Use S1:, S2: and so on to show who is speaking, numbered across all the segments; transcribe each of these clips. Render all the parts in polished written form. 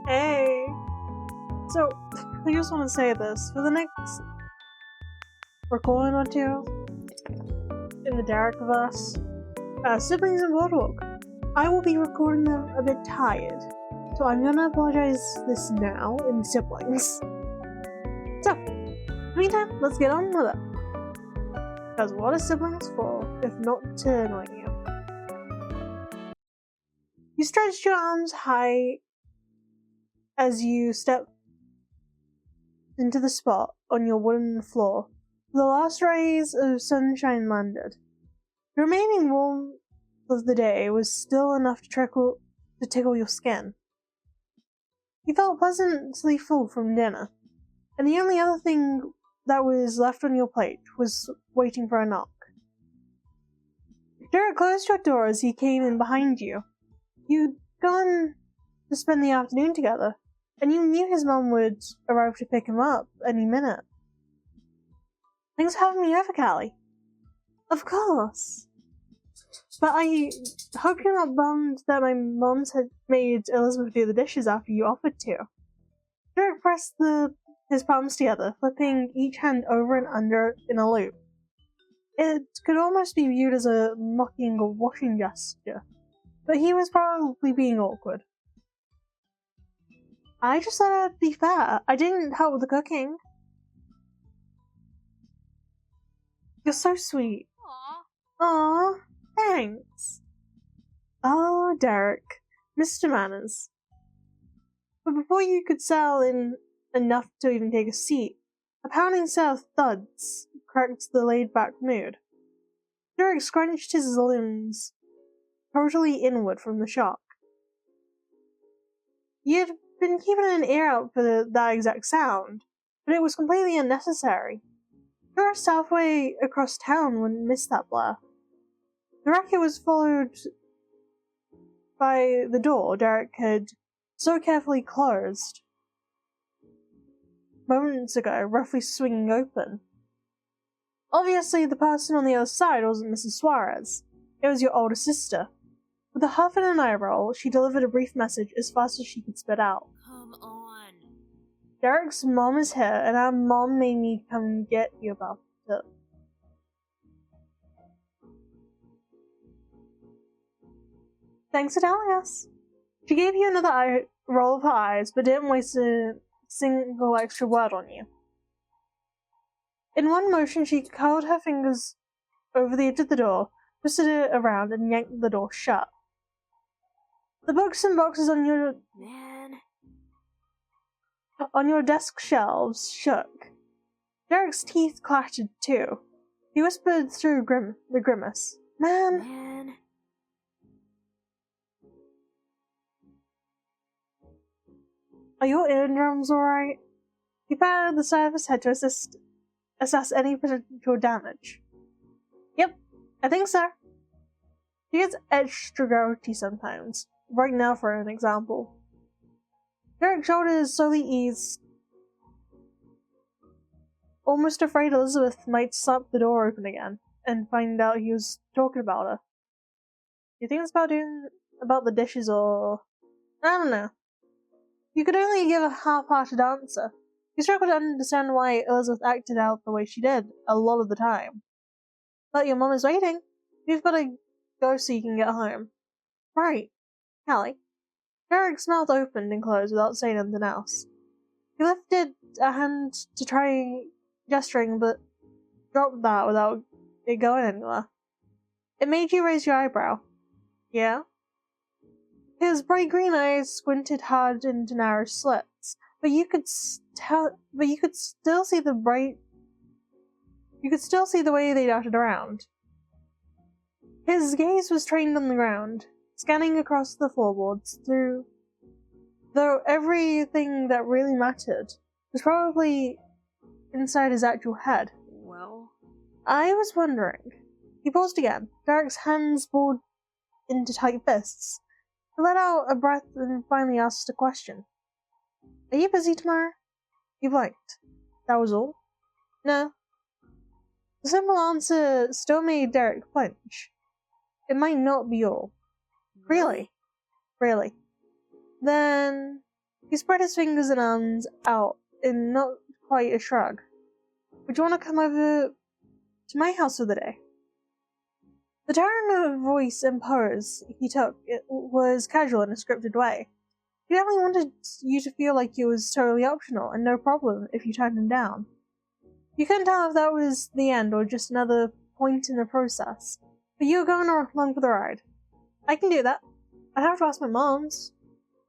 S1: Hey! So, I just want to say this. For the next recording or two, in the Derek of us, siblings and boardwalk, I will be recording them a bit tired. So I'm gonna apologize this now in siblings. So, meantime, let's get on with it. Because what are siblings for, if not to annoy you? You stretched your arms high as you step into the spot on your wooden floor. The last rays of sunshine landed. The remaining warmth of the day was still enough to tickle your skin. You felt pleasantly full from dinner, and the only other thing that was left on your plate was waiting for a knock. Derek closed your door as he came in behind you. You'd gone to spend the afternoon together, and you knew his mum would arrive to pick him up any minute. Thanks for having me over, Callie. Of course. But I hope you're not bummed that my mum's had made Elizabeth do the dishes after you offered to. Derek pressed his palms together, flipping each hand over and under in a loop. It could almost be viewed as a mocking or washing gesture, but he was probably being awkward. I just thought I'd be fair. I didn't help with the cooking. You're so sweet. Aww, thanks. Oh, Derek, Mr. Manners. But before you could settle in enough to even take a seat, a pounding set of thuds cracked the laid-back mood. Derek scrunched his limbs totally inward from the shock. You'd been keeping an ear out for that exact sound, but it was completely unnecessary. Your halfway across town wouldn't miss that blare. The racket was followed by the door Derek had so carefully closed moments ago, roughly swinging open. Obviously, the person on the other side wasn't Mrs. Suárez. It was your older sister. With a huff and an eye roll, she delivered a brief message as fast as she could spit out.
S2: Come on.
S1: Derek's mom is here, and our mom made me come get you about it. Thanks for telling us. She gave you another roll of her eyes, but didn't waste a single extra word on you. In one motion, she curled her fingers over the edge of the door, twisted it around, and yanked the door shut. The books and boxes on your desk shelves shook. Derek's teeth clattered too. He whispered through the grimace, Man. Are your eardrums alright? He patted the side of his head to assess any potential damage. Yep, I think so. He gets extra gravity sometimes. Right now, for an example. Derek's shoulders slowly eased, almost afraid Elizabeth might slap the door open again and find out he was talking about her. Do you think it's about the dishes, or I don't know. You could only give a half-hearted answer. You struggled to understand why Elizabeth acted out the way she did a lot of the time. But your mom is waiting. You've got to go so you can get home. Right. Callie. Derek's mouth opened and closed without saying anything else. He lifted a hand to try gesturing, but dropped that without it going anywhere. It made you raise your eyebrow. Yeah? His bright green eyes squinted hard into narrow slits, but you could still see the way they darted around. His gaze was trained on the ground, scanning across the floorboards though everything that really mattered was probably inside his actual head.
S2: Well,
S1: I was wondering. He paused again. Derek's hands balled into tight fists. He let out a breath and finally asked a question. Are you busy tomorrow? He blinked. That was all? No. The simple answer still made Derek flinch. It might not be all. Really? Then He spread his fingers and arms out in not quite a shrug. Would you want to come over to my house for the day? The tone of voice and pose he took was casual in a scripted way. He definitely wanted you to feel like it was totally optional and no problem if you turned him down. You couldn't tell if that was the end or just another point in the process, but you were going along for the ride. I can do that. I'd have to ask my mom's.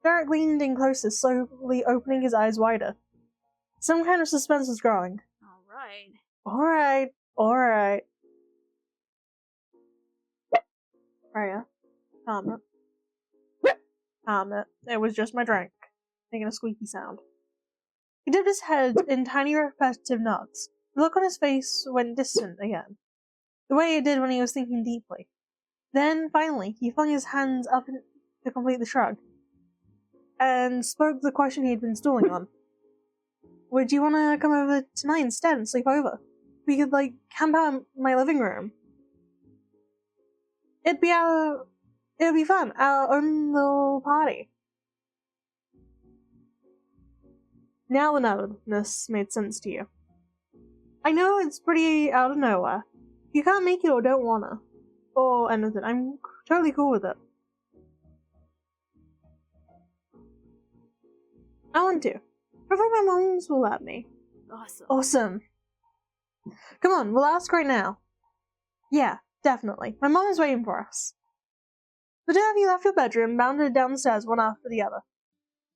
S1: Derek leaned in closer, slowly opening his eyes wider. Some kind of suspense was growing. Alright. Freya, calm it. It was just my drink, making a squeaky sound. He dipped his head in tiny repetitive nods. The look on his face went distant again, the way it did when he was thinking deeply. Then, finally, he flung his hands up to complete the shrug, and spoke the question he'd been stalling on. Would you want to come over tonight instead and sleep over? We could, camp out in my living room. It'd be fun, our own little party. Now the nervousness made sense to you. I know it's pretty out of nowhere. If you can't make it or don't wanna, or anything, I'm totally cool with it. I want to. Hopefully my moms will let me. Awesome. Come on, we'll ask right now. Yeah, definitely. My mom is waiting for us. The two of you left your bedroom and bounded down the stairs one after the other.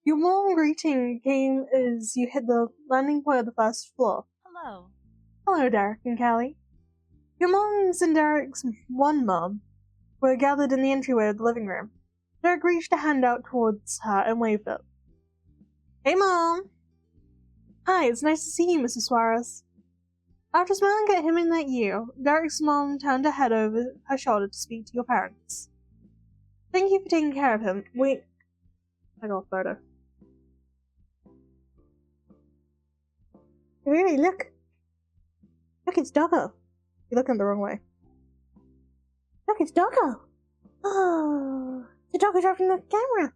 S1: Your warm greeting came as you hit the landing point of the first floor. Hello, Derek and Callie. Your moms and Derek's one mom were gathered in the entryway of the living room. Derek reached a hand out towards her and waved it. Hey, Mom! Hi, it's nice to see you, Mrs. Suárez. After smiling at him and at you, Derek's mom turned her head over her shoulder to speak to your parents. Thank you for taking care of him. I got a photo. Really, look. Look, it's Doggo. You're looking the wrong way. Look, it's Doggo. Oh, the dog is dropping the camera.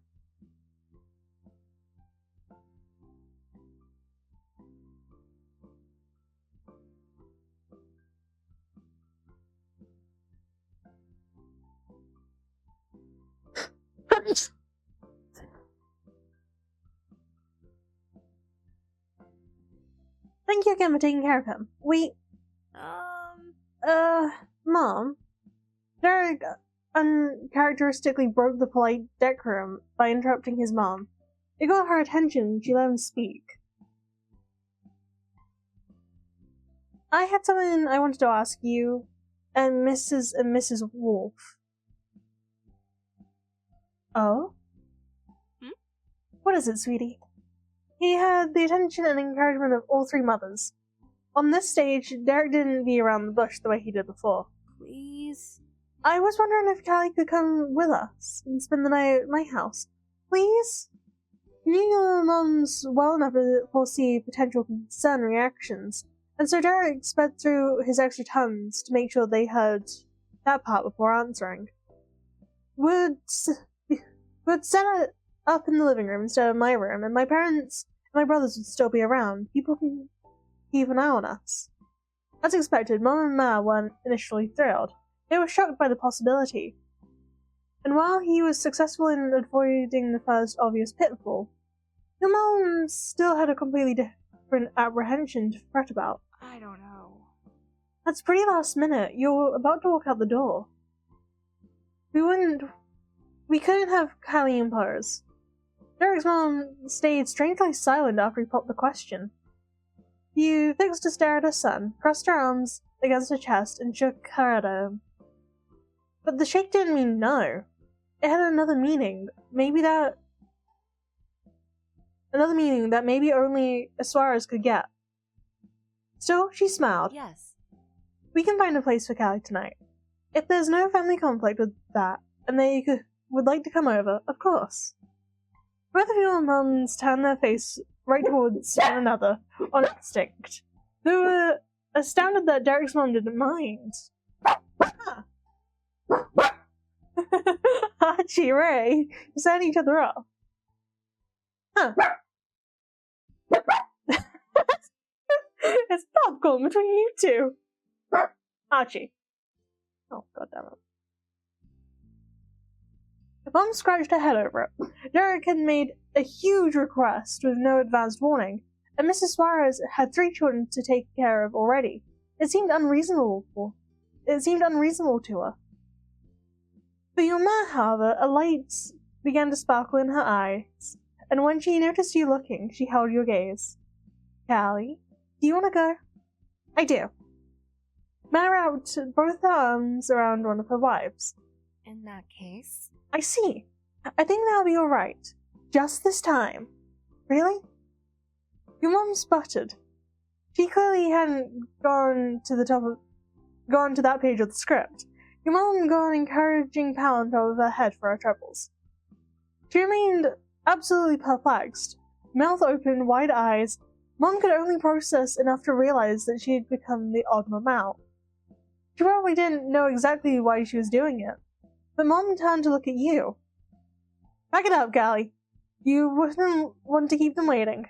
S1: Thank you again for taking care of him. Mom. Derek uncharacteristically broke the polite decorum by interrupting his mom. It got her attention and she let him speak. I had something I wanted to ask you and Mrs. Wolf. Oh? What is it, sweetie? He had the attention and encouragement of all three mothers. On this stage, Derek didn't beat around the bush the way he did before.
S2: Please?
S1: I was wondering if Callie could come with us and spend the night at my house. Please? You knew your mums well enough to foresee potential concern reactions, and so Derek sped through his extra tons to make sure they heard that part before answering. Would set it up in the living room instead of my room, and my parents and my brothers would still be around. People can keep an eye on us. As expected, Mom and Ma weren't initially thrilled. They were shocked by the possibility. And while he was successful in avoiding the first obvious pitfall, your mom still had a completely different apprehension to fret about.
S2: I don't know.
S1: That's pretty last minute. You're about to walk out the door. We couldn't have Callie impose. Derek's mom stayed strangely silent after he popped the question. You fixed to stare at her son, crossed her arms against her chest, and shook her head at him. But the shake didn't mean no. It had another meaning. Another meaning that maybe only Suárez could get. Still, she smiled.
S2: Yes.
S1: We can find a place for Callie tonight. If there's no family conflict with that, and would like to come over, of course. Both of your mums turned their face right towards one another on instinct. They were astounded that Derek's mom didn't mind. Archie, Ray, setting each other up. Huh. It's popcorn between you two. Archie. Oh, goddammit. Mom scratched her head over it. Derek had made a huge request with no advanced warning, and Mrs. Suárez had 3 children to take care of already. It seemed unreasonable to her. For your ma, however, a light began to sparkle in her eyes, and when she noticed you looking, she held your gaze. Callie, do you want to go? I do. Ma wrapped both her arms around one of her wives.
S2: In that case?
S1: I see. I think that'll be alright. Just this time. Really? Your mom sputtered. She clearly hadn't gone to that page of the script. Your mom got an encouraging pat on top of her head for her troubles. She remained absolutely perplexed. Mouth open, wide eyes. Mom could only process enough to realize that she had become the odd mom out. She probably didn't know exactly why she was doing it. But Mom turned to look at you. Back it up, Callie. You wouldn't want to keep them waiting.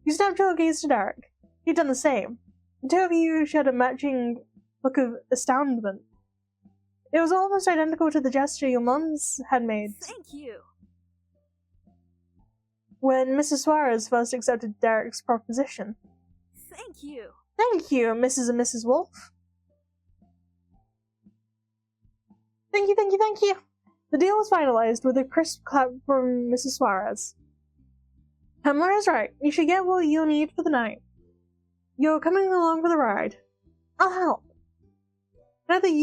S1: You snapped your gaze to Derek. He'd done the same. The two of you shared a matching look of astoundment. It was almost identical to the gesture your mums had made.
S2: Thank you.
S1: When Mrs. Suárez first accepted Derek's proposition.
S2: Thank you.
S1: Thank you, Mrs. and Mrs. Wolf. Thank you. The deal was finalized with a crisp clap from Mrs. Suárez. Pamela is right. You should get what you'll need for the night. You're coming along for the ride. I'll help. Neither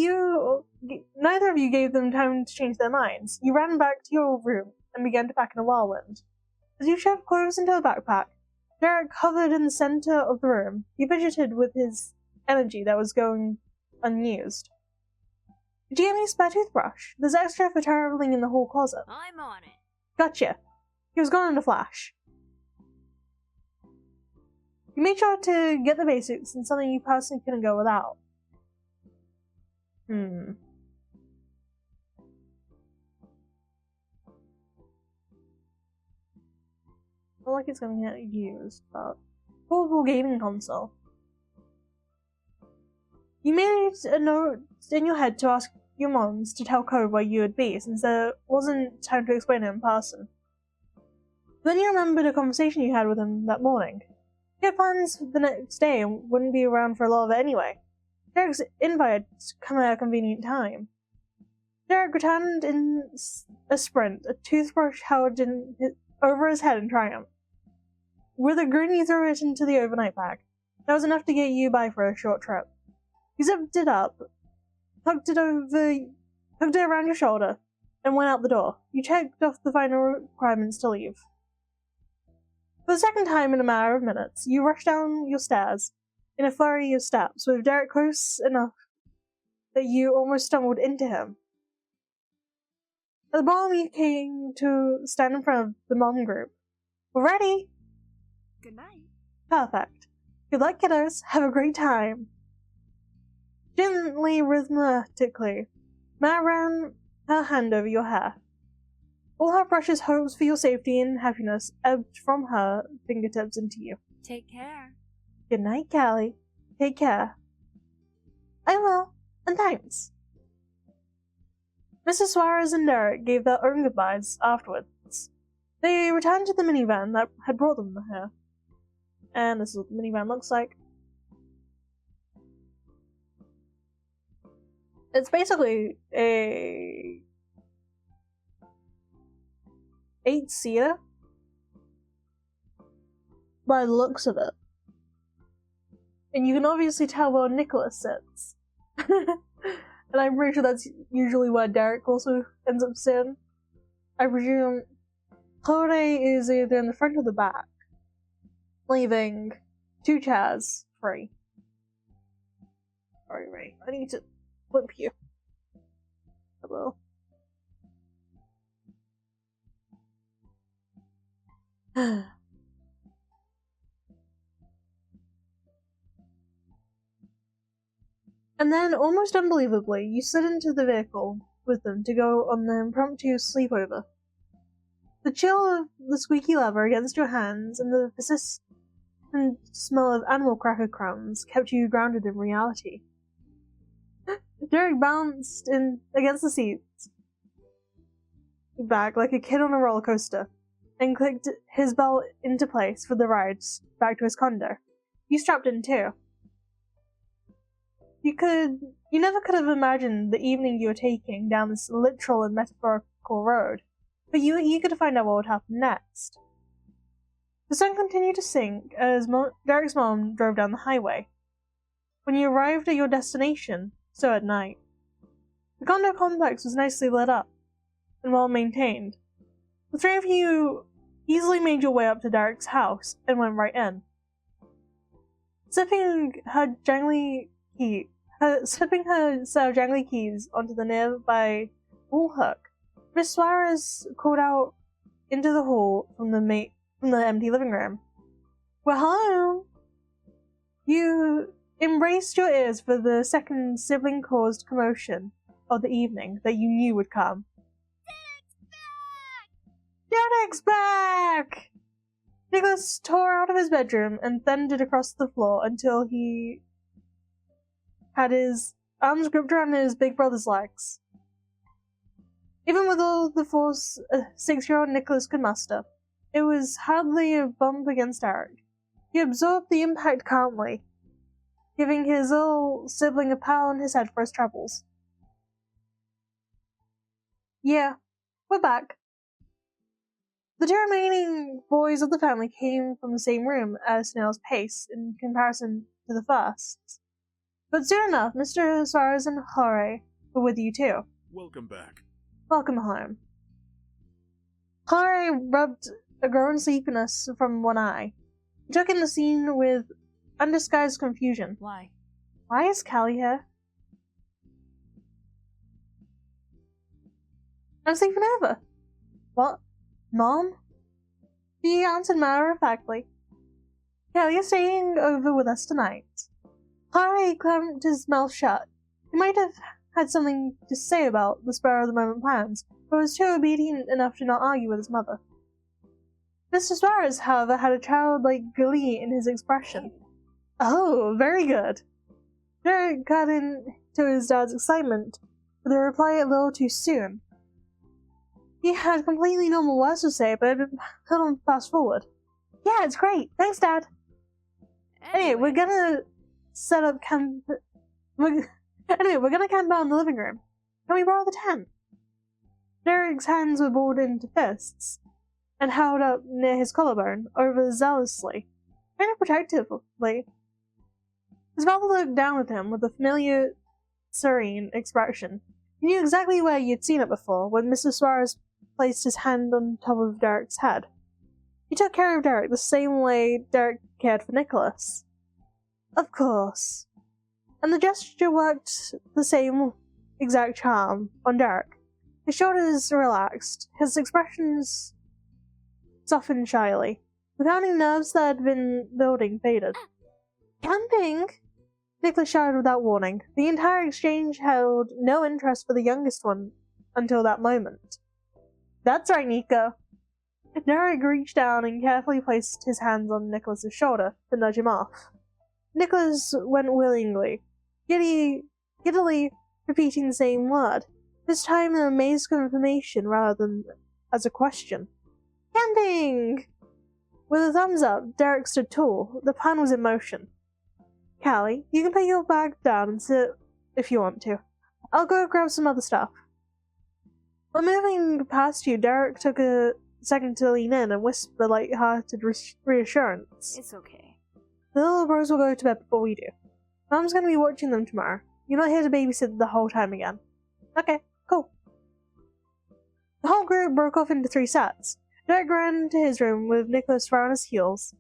S1: of you gave them time to change their minds. You ran back to your room and began to pack in a whirlwind. As you shoved clothes into a backpack, Derek hovered in the center of the room. He fidgeted with his energy that was going unused. Did you get me a spare toothbrush? There's extra for traveling in the hall closet.
S2: I'm on it.
S1: Gotcha. He was gone in a flash. You made sure to get the basics and something you personally couldn't go without. I feel like it's gonna get used, but portable gaming console. You made a note in your head to ask your moms to tell Code where you would be, since there wasn't time to explain it in person. Then you remembered a conversation you had with him that morning. He had plans the next day and wouldn't be around for a lot of it anyway. Derek's invite had come at a convenient time. Derek returned in a sprint, a toothbrush held over his head in triumph. With a grin, he threw it into the overnight bag. That was enough to get you by for a short trip. You zipped it up, tucked it around your shoulder, and went out the door. You checked off the final requirements to leave. For the second time in a matter of minutes, you rushed down your stairs in a flurry of steps, with Derek close enough that you almost stumbled into him. At the bottom, you came to stand in front of the mom group. We're ready!
S2: Good night.
S1: Perfect. Good luck, kiddos. Have a great time. Gently, rhythmically, Ma ran her hand over your hair. All her precious hopes for your safety and happiness ebbed from her fingertips into you.
S2: Take care.
S1: Good night, Callie. Take care. I will, and thanks. Mrs. Suárez and Derek gave their own goodbyes afterwards. They returned to the minivan that had brought them here. And this is what the minivan looks like. It's basically a 8-seater by the looks of it. And you can obviously tell where Nicholas sits. And I'm pretty sure that's usually where Derek also ends up sitting. I presume Claude is either in the front or the back, leaving 2 chairs free. Right. I need to flip you. Hello. And then, almost unbelievably, you slid into the vehicle with them to go on the impromptu sleepover. The chill of the squeaky leather against your hands and the persistent smell of animal cracker crumbs kept you grounded in reality. Derek bounced in against the seat back like a kid on a roller coaster and clicked his belt into place for the rides back to his condo. You strapped in too. You never could have imagined the evening you were taking down this literal and metaphorical road, but you were eager to find out what would happen next. The sun continued to sink as Derek's mom drove down the highway. When you arrived at your destination, so at night, the condo complex was nicely lit up and well maintained. The three of you easily made your way up to Derek's house and went right in. Slipping her set of jangly keys onto the nearby wall hook, Miss Suárez called out into the hall from the empty living room. Well, hello! You embraced your ears for the second sibling-caused commotion of the evening that you knew would come. Derek's back! Nicholas tore out of his bedroom and thundered across the floor until he had his arms gripped around his big brother's legs. Even with all the force a 6-year-old Nicholas could muster, it was hardly a bump against Eric. He absorbed the impact calmly, giving his little sibling a pat on his head for his troubles. Yeah, we're back. The two remaining boys of the family came from the same room at a snail's pace in comparison to the first. But soon enough, Mr. Suárez and Jorge were with you too.
S3: Welcome back.
S1: Welcome home. Jorge rubbed a growing sleepiness from one eye. He took in the scene with undisguised confusion.
S2: Why?
S1: Why is Callie here? I'm sleeping over. What? Mom? She answered matter-of-factly. Callie is staying over with us tonight. Jorge clamped his mouth shut. He might have had something to say about the spur-of-the-moment plans, but was too obedient enough to not argue with his mother. Mr. Suárez, however, had a childlike glee in his expression. Oh, very good. Derek got into his dad's excitement, with a reply a little too soon. He had completely normal words to say, but it put on fast forward. Yeah, it's great. Thanks, Dad. Anyway, we're gonna set up camp. We're gonna camp out in the living room. Can we borrow the tent? Derek's hands were balled into fists and held up near his collarbone, overzealously, kind of protectively. His father looked down at him with a familiar, serene expression. He knew exactly where you'd seen it before when Mr. Suárez placed his hand on top of Derek's head. He took care of Derek the same way Derek cared for Nicholas. Of course. And the gesture worked the same exact charm on Derek. His shoulders relaxed, his expressions softened shyly. The pounding nerves that had been building faded. Camping? Nicholas shouted without warning. The entire exchange held no interest for the youngest one until that moment. That's right, Nico. Derek reached down and carefully placed his hands on Nicholas's shoulder to nudge him off. Nicholas went willingly, giddily repeating the same word, this time in amazed confirmation rather than as a question. Camping! With a thumbs up, Derek stood tall. The plan was in motion. Callie, you can put your bag down and sit if you want to. I'll go grab some other stuff. When moving past you, Derek took a second to lean in and whisper light-hearted reassurance.
S2: It's okay.
S1: The little bros will go to bed before we do. Mom's gonna be watching them tomorrow. You're not here to babysit the whole time again. Okay, cool. The whole group broke off into 3 sets. Derek ran to his room with Nicholas right on his heels,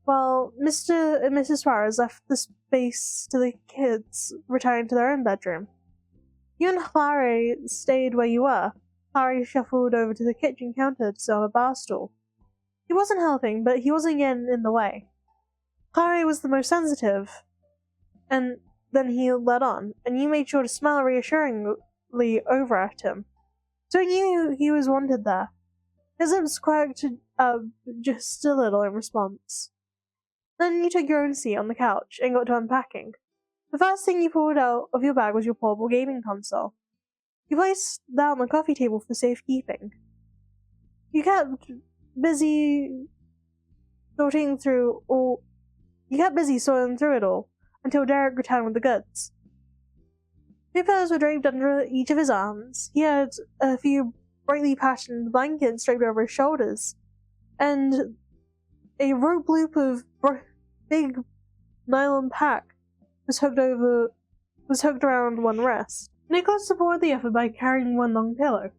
S1: while Mr. and Mrs. Suárez left the space to the kids retiring to their own bedroom. You and Harry stayed where you were. Harry shuffled over to the kitchen counter to sit on a bar stool. He wasn't helping, but he wasn't getting in the way. Harry was the most sensitive, and then he led on, and you made sure to smile reassuringly over at him. So he knew he was wanted there. His lips quirked just a little in response. Then you took your own seat on the couch and got to unpacking. The first thing you pulled out of your bag was your portable gaming console. You placed that on the coffee table for safekeeping. You kept busy sorting through it all until Derek returned with the goods. Two pillows were draped under each of his arms. He had a few brightly patterned blankets draped over his shoulders, and a rope loop of big nylon pack was hooked around one wrist. Nicholas supported the effort by carrying one long pillow.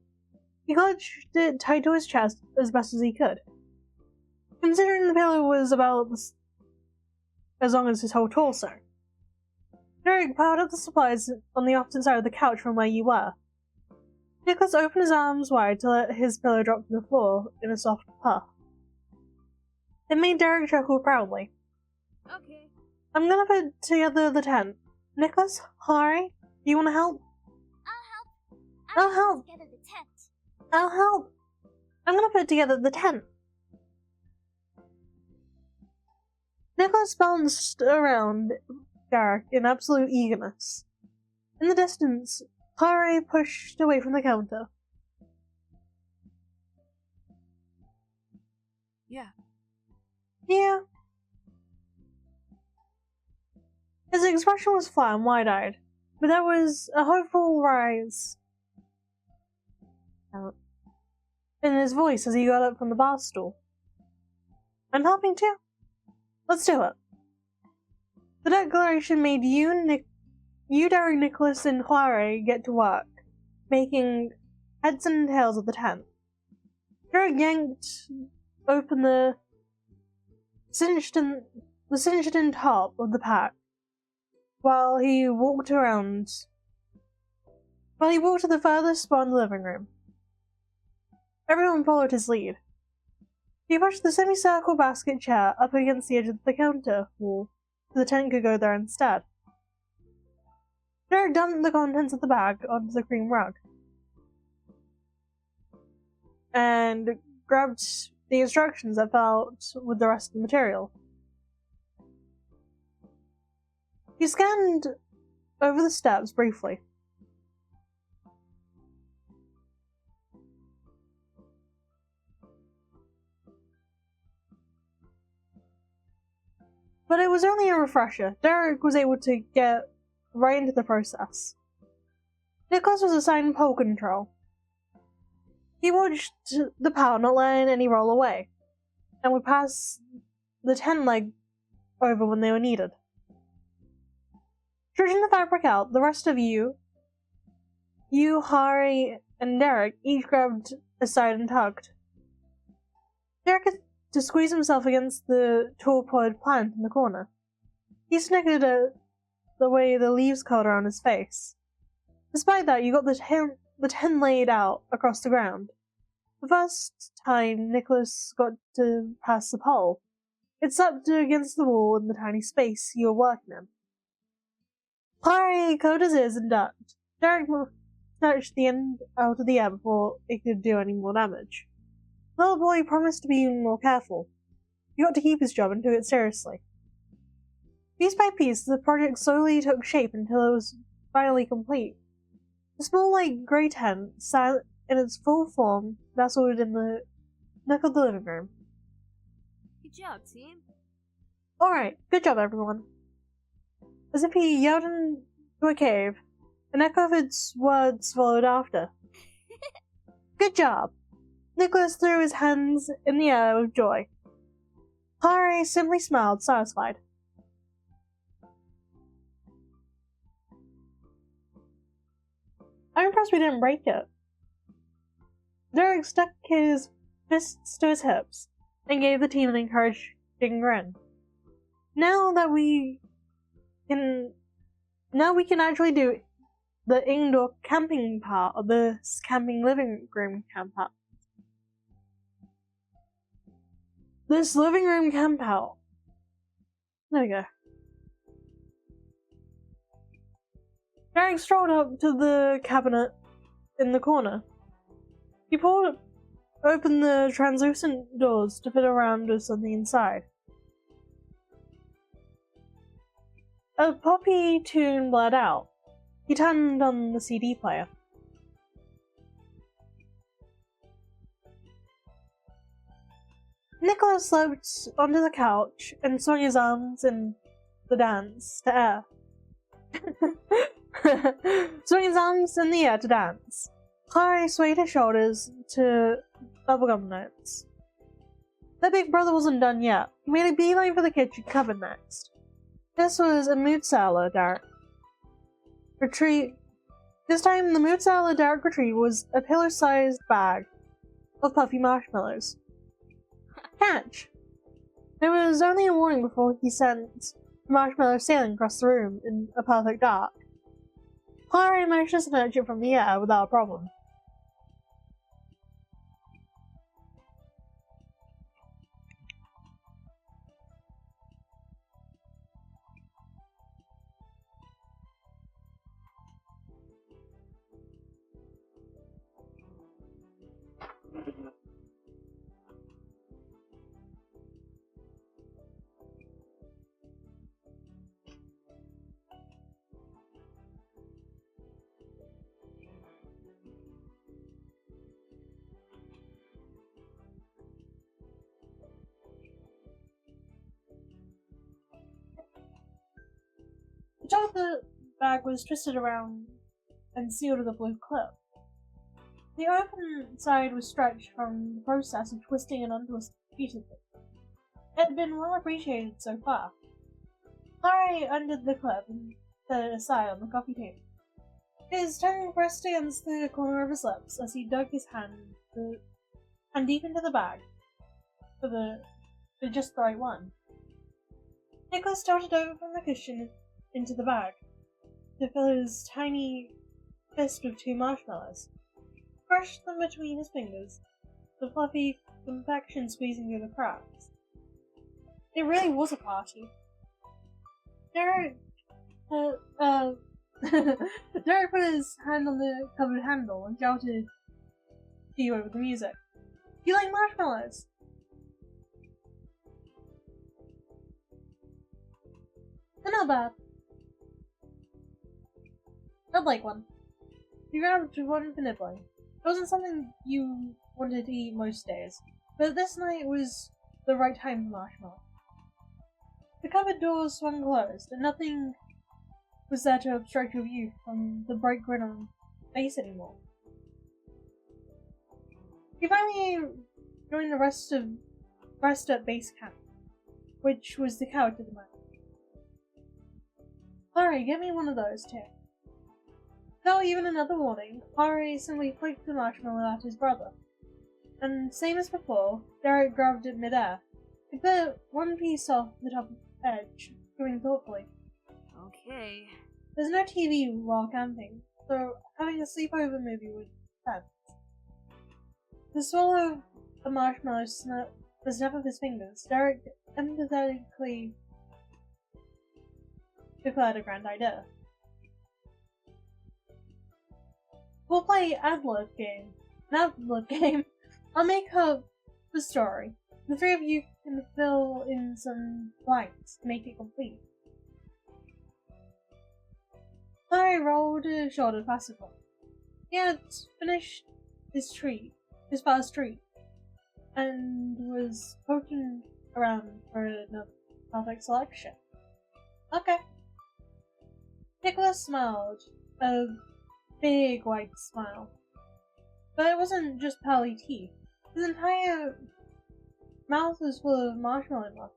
S1: He clutched it tight to his chest as best as he could. Considering the pillow was about as long as his whole torso. Derek piled up the supplies on the opposite side of the couch from where you were. Nicholas opened his arms wide to let his pillow drop to the floor in a soft puff. It made Derek chuckle proudly.
S2: Okay.
S1: I'm gonna put together the tent. Nicholas, Harry, do you want to help? I'll help.
S2: Together the tent.
S1: I'll help. I'm gonna put together the tent. Nicholas bounced around Derek in absolute eagerness. In the distance, Harry pushed away from the counter.
S2: Yeah.
S1: Yeah. His expression was flat and wide-eyed, but there was a hopeful rise in his voice as he got up from the bar stool. I'm helping too. Let's do it. The declaration made you, Derek, Nicholas, and Suárez get to work, making heads and tails of the tent. Derek yanked open the cinched-in top of the pack while he walked to the furthest spot in the living room. Everyone followed his lead. He pushed the semicircle basket chair up against the edge of the counter wall so the tent could go there instead. Derek dumped the contents of the bag onto the cream rug and grabbed the instructions that fell out with the rest of the material. He scanned over the steps briefly. But it was only a refresher. Derek was able to get right into the process. Nicholas was assigned pole control. He watched the power, not letting any roll away, and would pass the tent leg over when they were needed. Stretching the fabric out, the rest of you, Harry, and Derek each grabbed a side and tugged. Derek had to squeeze himself against the tall potted plant in the corner. He snickered at the way the leaves curled around his face. Despite that, you got the tent laid out across the ground. The first time Nicholas got to pass the pole, it slapped against the wall in the tiny space you were working in. Harry covered his ears and ducked. Derek snatched the end out of the air before it could do any more damage. The little boy promised to be more careful. He got to keep his job and took it seriously. Piece by piece, the project slowly took shape until it was finally complete. The small, light grey tent sat in its full form, nestled in the nook of the living room.
S2: Good job, team.
S1: Alright, good job, everyone. As if he yelled into a cave, an echo of its words followed after. Good job! Nicholas threw his hands in the air with joy. Harry simply smiled, satisfied. I'm impressed we didn't break it. Derek stuck his fists to his hips and gave the team an encouraging grin. Now we can actually do the indoor camping part of this camping living room campout. This living room campout. There we go. Derek strolled up to the cabinet in the corner. He pulled opened the translucent doors to fit around us on the inside. A poppy tune bled out. He turned on the CD player. Nicholas slipped onto the couch and swung his arms in the dance to air. Swung his arms in the air to dance. Harry swayed his shoulders to bubblegum notes. The big brother wasn't done yet. He made a beeline for the kitchen cupboard next. This was a mood salad Derek retrieved. This time, the mood salad Derek retrieved was a pillow-sized bag of puffy marshmallows. Catch! There was only a warning before he sent the marshmallow sailing across the room in a perfect arc. Harry managed to snatch it from the air without a problem. The top of the bag was twisted around and sealed with a blue clip. The open side was stretched from the process of twisting and untwisting repeatedly. It had been well appreciated so far. Harry undid the clip and set it aside on the coffee table. His tongue pressed against the corner of his lips as he dug his hand deep into the bag for just the right one. Nicholas darted over from the cushion into the bag to fill his tiny fist with 2 marshmallows. Crushed them between his fingers, the fluffy confection squeezing through the cracks. It really was a party. Derek put his hand on the cupboard handle and shouted to you over the music. You like marshmallows? They're not bad. I'd like one. You grabbed one for nibbling. It wasn't something you wanted to eat most days, but this night was the right time for marshmallow. The cupboard doors swung closed, and nothing was there to obstruct your view from the bright grin on face anymore. You finally joined the rest at base camp, which was the couch at the moment. Harry, get me one of those too. Without even another warning, Harry simply flicked the marshmallow at his brother. And same as before, Derek grabbed it mid-air. He put one piece off the top edge, chewing thoughtfully.
S2: Okay.
S1: There's no TV while camping, so having a sleepover movie would be sense. To swallow a marshmallow the snap of his fingers, Derek empathetically declared a grand idea. We'll play An ad-lib game. I'll make up the story. The 3 of you can fill in some blanks to make it complete. Harry rolled his shoulder passively. He had finished his first treat, and was poking around for another perfect selection. Okay. Nicholas smiled, a big white smile. But it wasn't just pearly teeth. His entire mouth was full of marshmallow muff.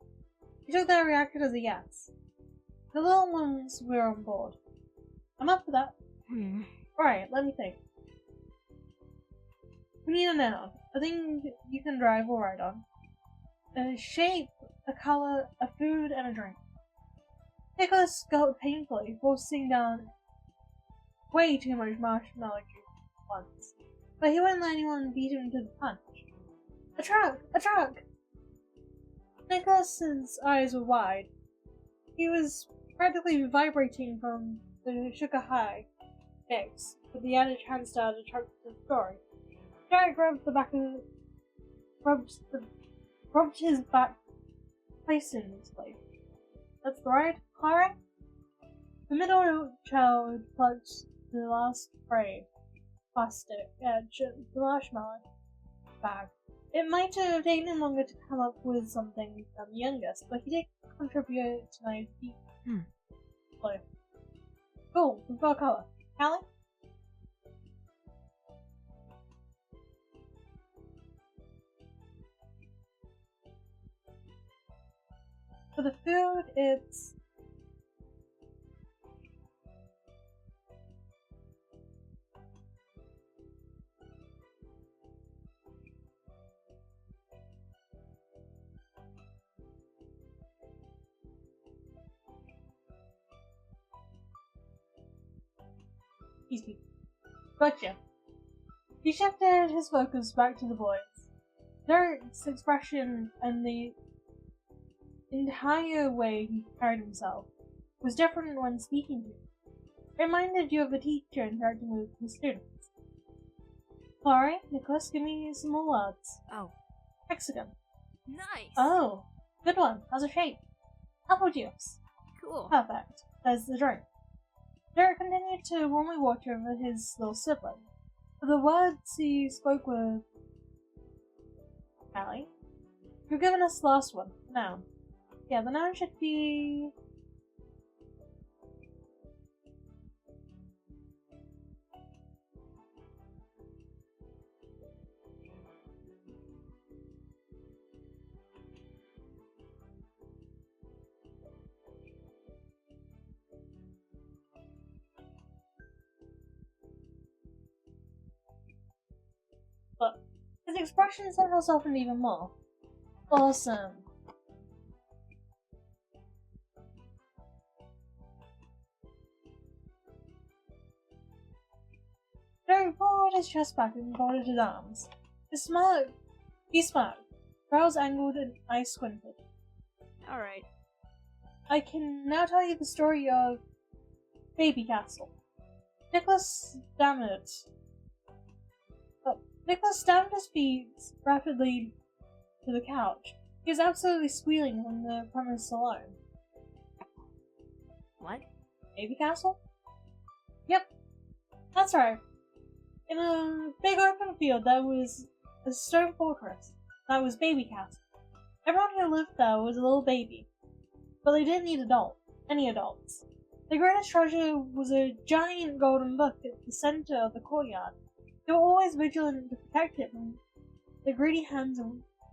S1: He took that reaction as a yes. The little ones were on board. I'm up for that. Right, let me think. We need a noun. A thing you can drive or ride on. A shape, a color, a food, and a drink. Nicholas gulped painfully, forcing down way too much marshmallow juice at once. But he wouldn't let anyone beat him to the punch. A truck! A truck! Nicholas's eyes were wide. He was practically vibrating from the sugar high mix with the added chance to add a truck to the story. Derek grabbed the back of rubbed his back, placing his place. That's right, Clara? The middle child plucked the last frayed plastic edge of the marshmallow bag. It might have taken him longer to come up with something than the youngest, but he did contribute to my deep blue. Cool, we've got a colour. Callie? For the food, it's these people. Gotcha. He shifted his focus back to the boys. Derek's expression and the entire way he carried himself was different when speaking to him. It reminded you of a teacher interacting with his students. Sorry, Nicholas, give me some more words.
S2: Oh.
S1: Hexagon.
S2: Nice.
S1: Oh, good one. How's it shaped? Apple juice.
S2: Cool.
S1: Perfect. There's the drink. Derek continued to warmly watch over his little sibling. For the words he spoke with Callie, you're giving us the last one. Noun. Yeah, the noun should be but his expression somehow softened even more. Awesome. Derek pulled his chest back and folded his arms. He smiled. Brows angled and eyes squinted.
S2: Alright.
S1: I can now tell you the story of Baby Castle. Nicholas stammered. Nicholas stamped his feet rapidly to the couch. He was absolutely squealing from the premise alone.
S2: What?
S1: Baby Castle? Yep, that's right. In a big open field there was a stone fortress. That was Baby Castle. Everyone who lived there was a little baby. But they didn't need any adults. The greatest treasure was a giant golden book at the center of the courtyard. They were always vigilant to protect it from the greedy hands of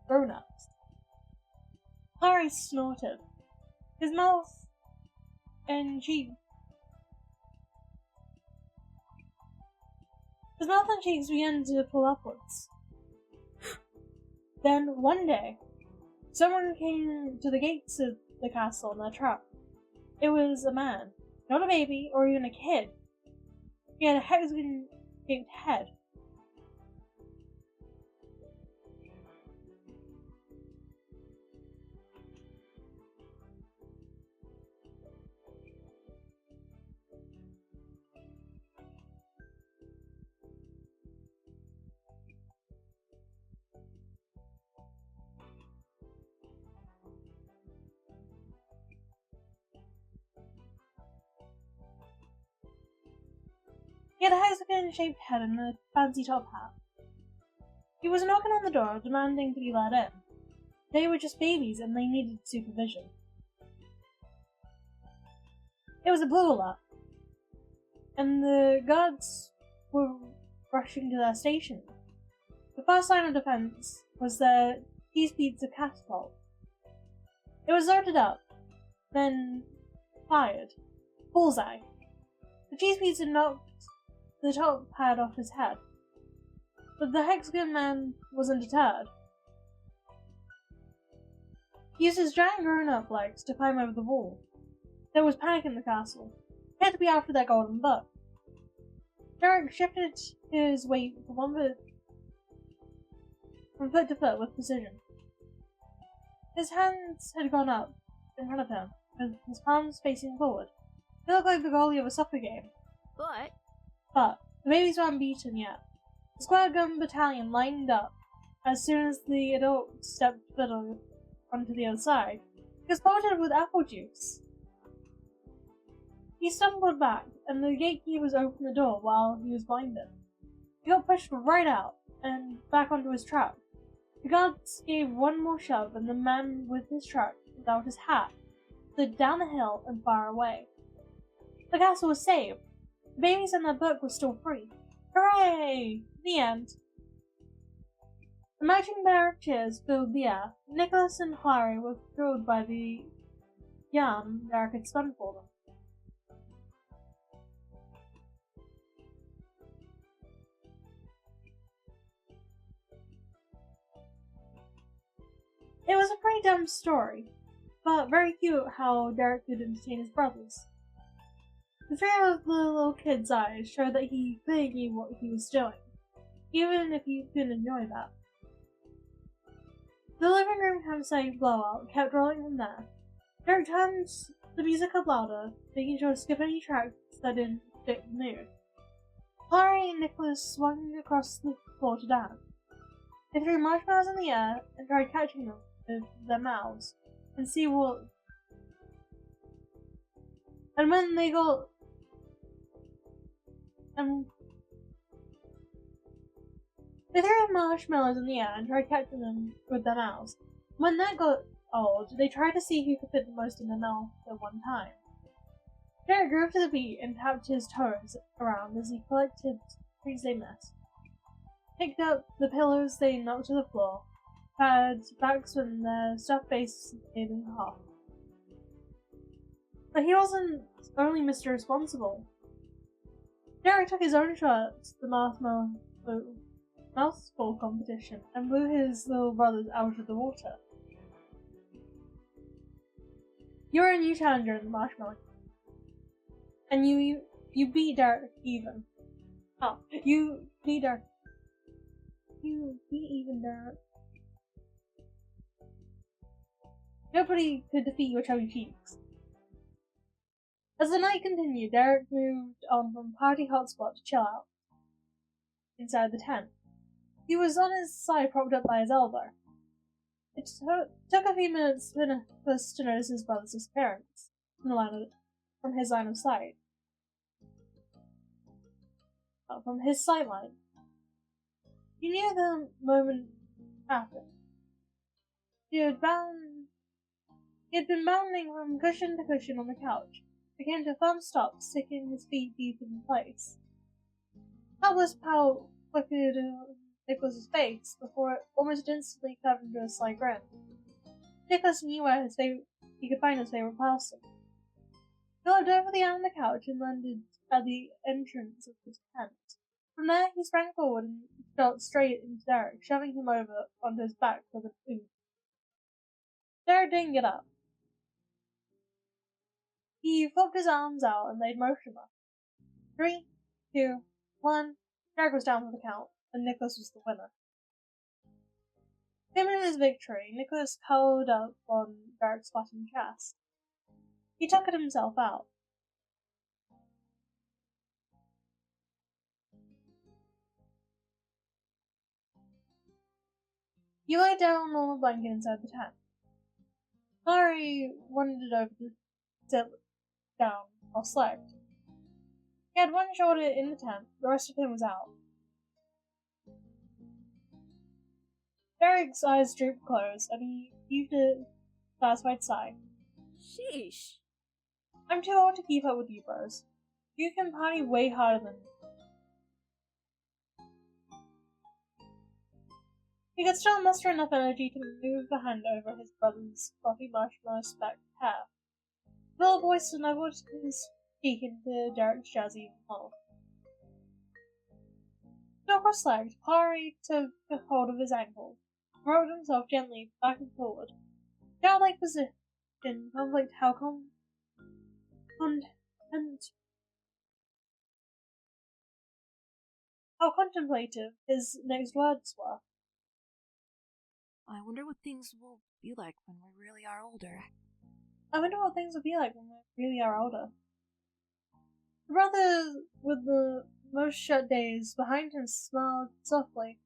S1: grown-ups. Harry snorted. His mouth and cheeks began to pull upwards. Then, one day, someone came to the gates of the castle in their truck. It was a man, not a baby or even a kid. He had a hexagon-shaped head. He had a hexagon-shaped head and a fancy top hat. He was knocking on the door, demanding to be let in. They were just babies and they needed supervision. It was a blue alert, and the guards were rushing to their station. The first line of defense was their cheese pizza catapult. It was loaded up, then fired. Bullseye. The cheese pizza knocked the top pad off his head, but the hexagon man wasn't deterred. He used his giant grown-up legs to climb over the wall. There was panic in the castle. He had to be after that golden book. Derek shifted his weight from foot to foot with precision. His hands had gone up in front of him, with his palms facing forward. He looked like the goalie of a soccer game.
S2: But
S1: But the babies weren't beaten yet. The square gun battalion lined up, as soon as the adult stepped foot onto the other side. He was pelted with apple juice. He stumbled back, and the gatekeepers opened the door while he was blinded. He got pushed right out and back onto his truck. The guards gave one more shove, and the man with his truck, without his hat, slid down the hill and far away. The castle was saved. The babies in the book were still free. Hooray! The end. The marching band of cheers filled the air. Nicholas and Harry were thrilled by the yarn Derek had spun for them. It was a pretty dumb story, but very cute how Derek could entertain his brothers. The fear of the little kid's eyes showed that he clearly knew what he was doing, even if he couldn't enjoy that. The living room campsite blowout kept rolling from there. Derek turned the music up louder, making sure to skip any tracks that didn't fit the mood. Harry and Nicholas swung across the floor to dance. They threw marshmallows in the air and tried catching them with their mouths and see what. And when they got. They threw marshmallows in the air and tried catching them with their mouths. When that got old, they tried to see who could fit the most in their mouth at one time. Derek grooved to the beat and tapped his toes around as he collected treats they missed. Picked up the pillows they knocked to the floor, had backs when their stuffed faces made in half. But he wasn't only Mr. Responsible. Derek took his own shot at the mouthful competition and blew his little brothers out of the water. You're a new challenger in the marshmallow. And you beat Derek even. Oh, you beat Derek. You beat even Derek. Nobody could defeat your chubby cheeks. As the night continued, Derek moved on from party hotspot to chill out inside the tent. He was on his side, propped up by his elbow. It took a few minutes for Nicholas to notice his brother's disappearance from his line of sight. From his sideline. He knew the moment happened. He had been bounding from cushion to cushion on the couch. He came to a firm stop, sticking his feet deep in place. Helpless pout flickered Nicholas's face before it almost instantly curved into a sly grin. Nicholas knew where he could find his favorite person. He looked over the arm on the couch and landed at the entrance of his tent. From there, he sprang forward and shot straight into Derek, shoving him over onto his back with a boot. Derek didn't get up. He flipped his arms out and laid motionless. 3, 2, 1. Derek was down for the count, and Nicholas was the winner. Claiming his victory, Nicholas curled up on Derek's flattened chest. He tuckered himself out. He lay down on a blanket inside the tent. Harry wandered over to sit down cross-legged. He had one shoulder in the tent, the rest of him was out. Derek's eyes drooped closed, and he heaved a satisfied sigh.
S2: Sheesh.
S1: I'm too old to keep up with you bros. You can party way harder than me. He could still muster enough energy to move a hand over his brother's fluffy marshmallow-specked hair. The little boy snuggled his cheek into Derek's jazzy mouth. Still cross-legged, Harry took hold of his ankle, and rolled himself gently back and forward. Childlike position, conflict how contemplative his next words were.
S2: I wonder what things will be like when we really are older.
S1: I wonder what things will be like when we really are older. The brother with the most shut days behind him smiled softly.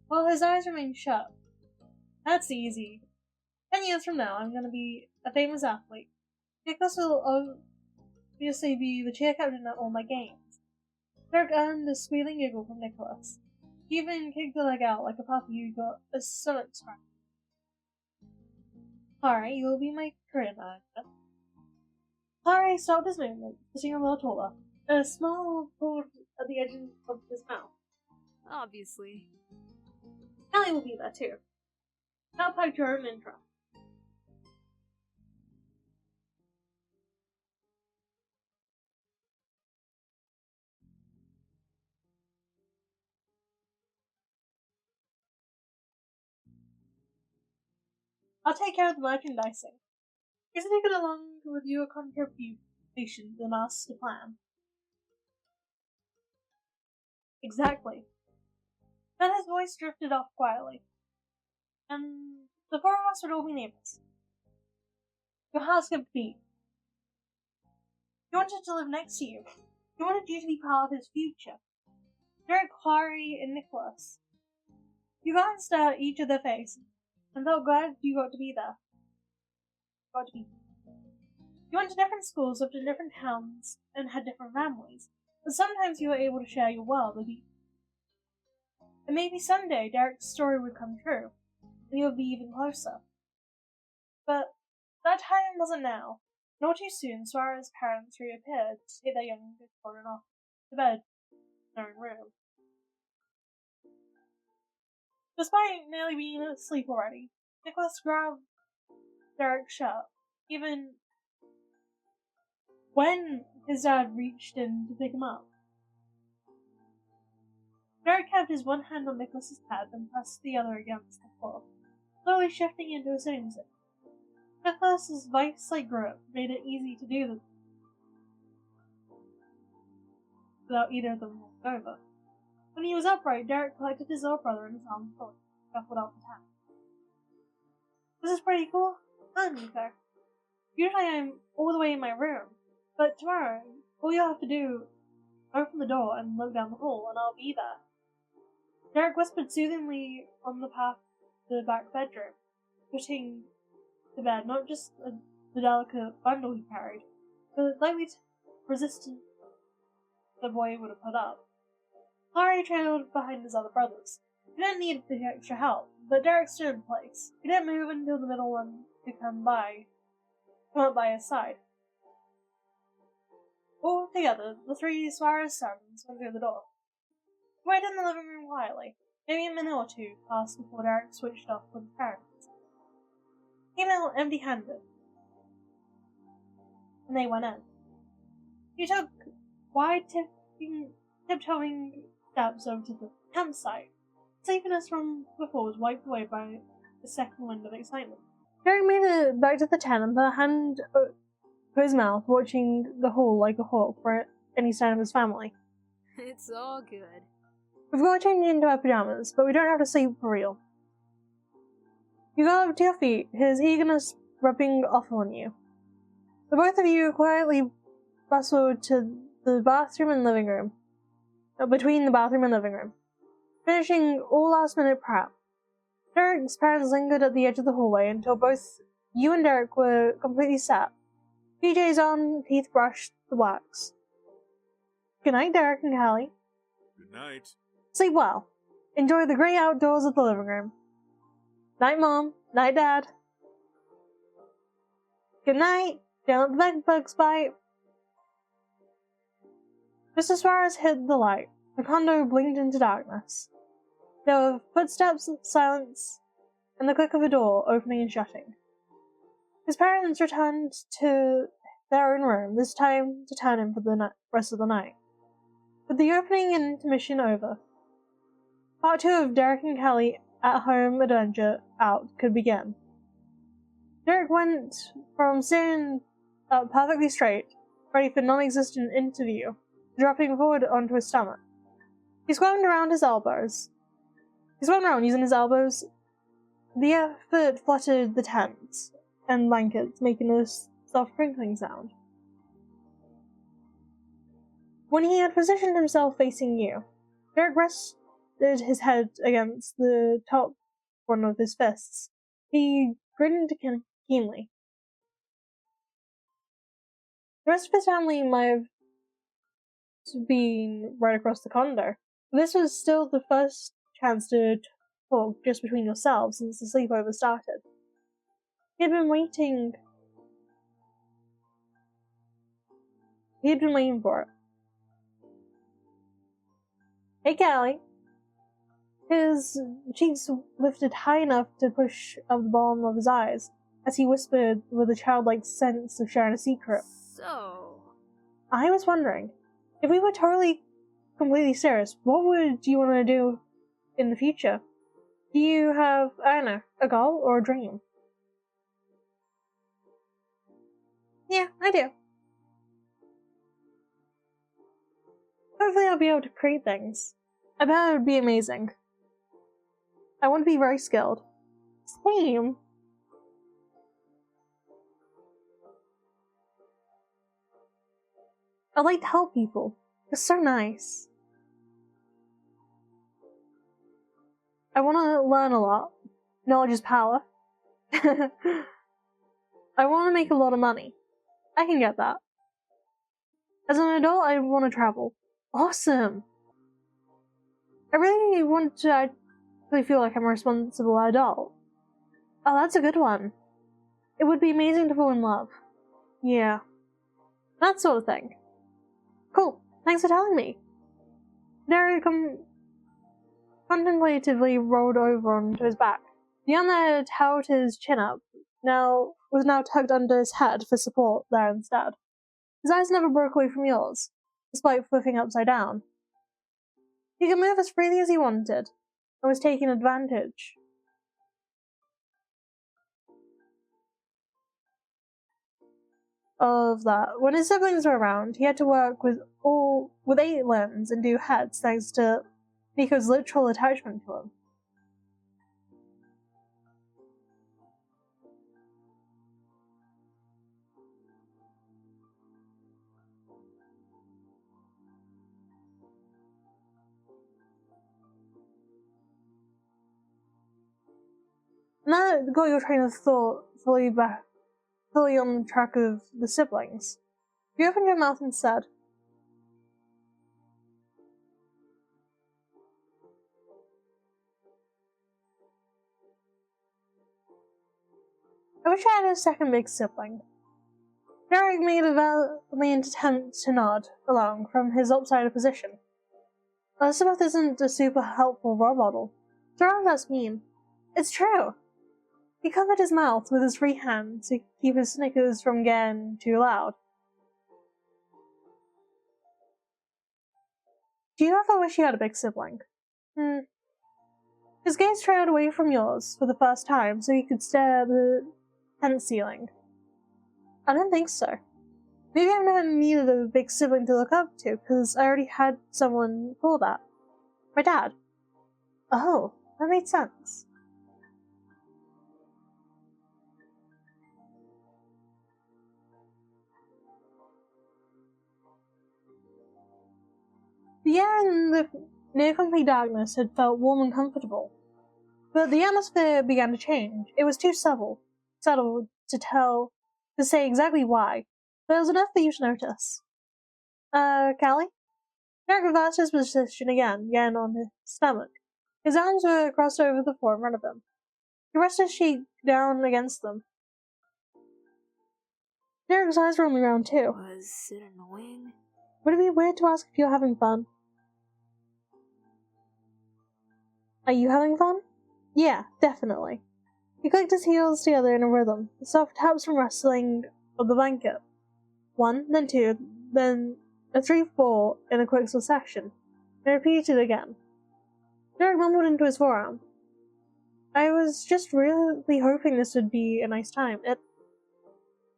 S1: while his eyes remain shut. That's easy. 10 years from now, I'm gonna be a famous athlete. Nicholas will obviously be the cheer captain at all my games. Derek earned a squealing giggle from Nicholas. He even kicked the leg out like a puppy who got a stomach scratch. Alright, you will be my career manager. Suárez stopped his movement, sitting a little taller. A smile pulled at the edge of his mouth.
S2: Obviously.
S1: Kelly will be there too. Now pipe your own intro. I'll take care of the merchandising. Isn't it good along with your contribution to the master plan? Exactly. Then his voice drifted off quietly. And the four of us would all be neighbors. Your heart skipped a beat. He wanted to live next to you. He wanted you to be part of his future. Derek, Clary, and Nicholas. You glanced at each of their faces and felt glad you got to be there. You went to different schools, lived in different towns, and had different families, but sometimes you were able to share your world with each. And maybe someday Derek's story would come true, and you would be even closer. But that time wasn't now. Not too soon, Suárez's parents reappeared to take their youngest children off to bed in their own room. Despite nearly being asleep already, Nicholas grabbed Derek's shirt, even when his dad reached in to pick him up. Derek kept his one hand on Nicholas's head and pressed the other against the floor, slowly shifting into a sitting position. Nicholas's vice-like grip made it easy to do this without either of them walking over. When he was upright, Derek collected his little brother in his arms and shuffled out the tent. This is pretty cool, isn't it, sir? Usually I'm all the way in my room, but tomorrow, all you'll have to do is open the door and look down the hall, and I'll be there. Derek whispered soothingly on the path to the back bedroom, putting to bed not just the delicate bundle he carried, but the lightly resistance the boy would have put up. Harry trailed behind his other brothers. He didn't need the extra help, but Derek stood in place. He didn't move until the middle one could come up by his side. All together, the three Suárez sons went through the door. He waited in the living room quietly. Maybe a minute or two passed before Derek switched off with his parents. He came out empty-handed, and they went in. He took wide, tiptoeing steps over to the campsite. Sleepiness from before was wiped away by a second wind of excitement. Derek made it back to the tent and put a hand to his mouth, watching the hall like a hawk for any sign of his family.
S2: It's all good.
S1: We've got to change into our pajamas, but we don't have to sleep for real. You got up to your feet, his eagerness rubbing off on you. The both of you quietly bustled to the bathroom and living room, between the bathroom and living room, finishing all last-minute prep. Derek's parents lingered at the edge of the hallway until both you and Derek were completely set. PJs on, teeth brushed, the wax. Good night, Derek and Callie.
S3: Good night.
S1: Sleep well. Enjoy the great outdoors of the living room. Night, Mom. Night, Dad. Good night. Don't let the bed bugs bite. Mr. Suárez hid the light. The condo blinked into darkness. There were footsteps, silence, and the click of a door opening and shutting. His parents returned to their own room, this time to turn in for the rest of the night. With the opening and intermission over, part 2 of Derek and Kelly at home adventure out could begin. Derek went from sitting up perfectly straight, ready for non-existent interview, to dropping forward onto his stomach. He squirmed around using his elbows. The effort fluttered the tents and blankets, making a soft crinkling sound. When he had positioned himself facing you, Derek his head against the top one of his fists. He grinned keenly. The rest of his family might have been right across the condo, but this was still the first chance to talk just between yourselves since the sleepover started. He had been waiting for it. Hey, Callie. His cheeks lifted high enough to push up the bottom of his eyes as he whispered with a childlike sense of sharing a secret.
S2: So...
S1: I was wondering, if we were completely serious, what would you want to do in the future? Do you have, I don't know, a goal or a dream? Yeah, I do. Hopefully I'll be able to create things. I bet it would be amazing. I want to be very skilled. Same. I like to help people. It's so nice. I want to learn a lot. Knowledge is power. I want to make a lot of money. I can get that. As an adult, I want to travel. Awesome. I really want to actually feel like I'm a responsible adult. Oh, that's a good one. It would be amazing to fall in love. Yeah. That sort of thing. Cool. Thanks for telling me. Derek contemplatively rolled over onto his back. The arm that had held his chin up was now tucked under his head for support there instead. His eyes never broke away from yours, despite flipping upside down. He could move as freely as he wanted, and was taking advantage. Of that. When his siblings were around, he had to work with 8 limbs and do heads thanks to Nico's literal attachment to him. And that got your train of thought fully on track of the siblings. You opened your mouth and said, I wish I had a second big sibling. Derek made a valiant attempt to nod along from his lopsided position. Elizabeth isn't a super helpful role model. Sorry if that's mean. It's true. He covered his mouth with his free hand to keep his snickers from getting too loud. Do you ever wish you had a big sibling? His gaze trailed away from yours for the first time so he could stare at the tent ceiling. I don't think so. Maybe I've never needed a big sibling to look up to because I already had someone for that. My dad. Oh, that made sense. The air in the near-complete darkness had felt warm and comfortable, but the atmosphere began to change. It was too subtle to say exactly why, but it was enough for you to notice. Callie? Derek reversed his position again on his stomach. His arms were crossed over the floor in front of him. He rested his cheek down against them. Derek's eyes were on the ground too.
S2: Was it annoying?
S1: Would it be weird to ask if you're having fun? Are you having fun? Yeah, definitely. He clicked his heels together in a rhythm, the soft taps from rustling of the blanket. 1, then 2, then a 3-4 in a quick succession, and repeated again. Derek mumbled into his forearm. I was just really hoping this would be a nice time.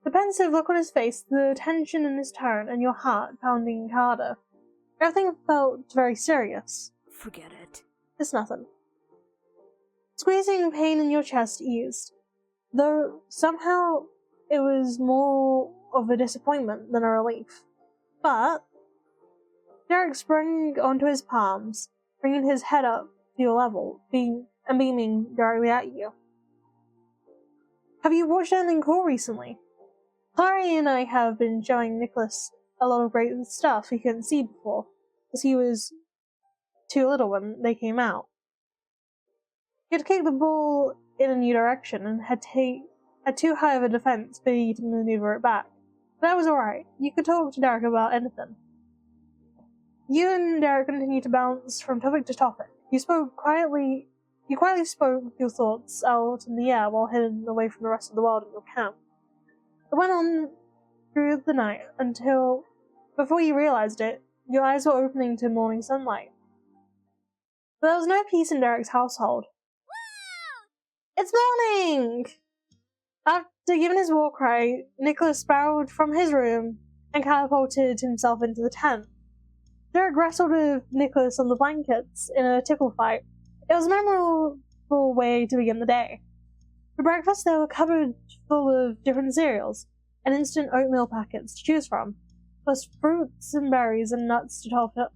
S1: The pensive look on his face, the tension in his tone, and your heart pounding harder. Everything felt very serious.
S2: Forget it.
S1: It's nothing. Squeezing pain in your chest eased, though somehow it was more of a disappointment than a relief. But Derek sprang onto his palms, bringing his head up to your level, beaming directly at you. Have you watched anything cool recently? Clary and I have been showing Nicholas a lot of great stuff he couldn't see before, because he was too little when they came out. He had kicked the ball in a new direction and had too high of a defense for you to maneuver it back. But that was alright. You could talk to Derek about anything. You and Derek continued to bounce from topic to topic. You quietly spoke your thoughts out in the air while hidden away from the rest of the world in your camp. It went on through the night until, before you realized it, your eyes were opening to morning sunlight. But there was no peace in Derek's household. It's morning! After giving his war cry, Nicholas spiraled from his room and catapulted himself into the tent. Derek wrestled with Nicholas on the blankets in a tickle fight. It was a memorable way to begin the day. For breakfast, there were cupboards full of different cereals and instant oatmeal packets to choose from, plus fruits and berries and nuts to top it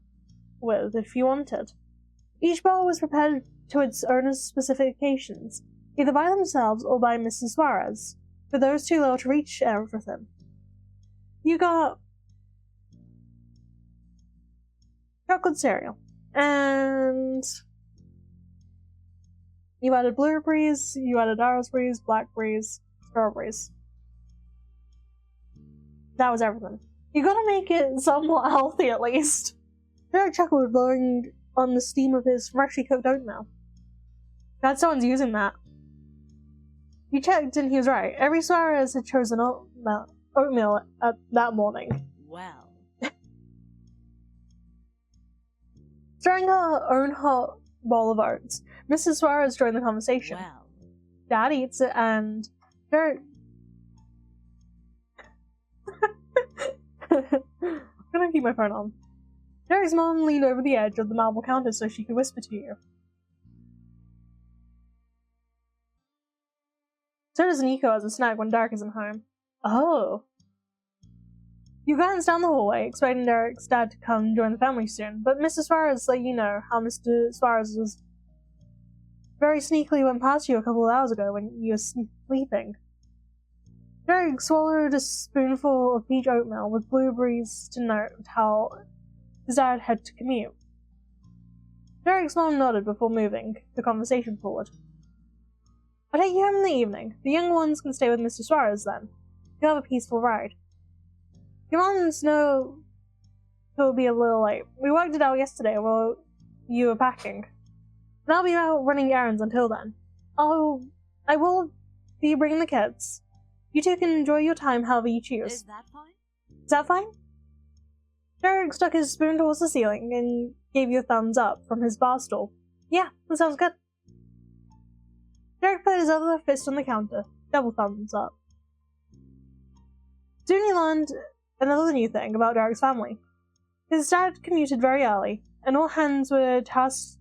S1: with if you wanted. Each bowl was prepared to its owner's specifications, either by themselves or by Mrs. Suárez, for those too low to reach everything. You got chocolate cereal, and you added blueberries, you added raspberries, blackberries, strawberries. That was everything. You gotta make it somewhat healthy at least. Derek chuckled, blowing on the steam of his freshly cooked oatmeal. Glad someone's using that. You checked and he was right. Every Suárez had chosen oatmeal that morning.
S2: Well.
S1: Stirring her own hot bowl of oats, Mrs. Suárez joined the conversation.
S2: Well.
S1: Dad eats it and Derek... I'm gonna keep my phone on. Derek's mom leaned over the edge of the marble counter so she could whisper to you. So does Nico as a snack when Derek isn't home. Oh. You glanced down the hallway, expecting Derek's dad to come join the family soon, but Mrs. Suárez let you know how Mr. Suárez was very sneakily went past you a couple of hours ago when you were sleeping. Derek swallowed a spoonful of peach oatmeal with blueberries to note how his dad had to commute. Derek's mom nodded before moving the conversation forward. I'll take you home in the evening. The young ones can stay with Mr. Suárez then. You'll have a peaceful ride. Your moms know it'll be a little late. We worked it out yesterday while you were packing. And I'll be out running errands until then. I will be bringing the kids. You two can enjoy your time however you choose.
S2: Is that fine?
S1: Is that fine? Derek stuck his spoon towards the ceiling and gave you a thumbs up from his bar stool. Yeah, that sounds good. Derek put his other fist on the counter. Double thumbs up. Soon he learned another new thing about Derek's family. His dad commuted very early, and all hands were tasked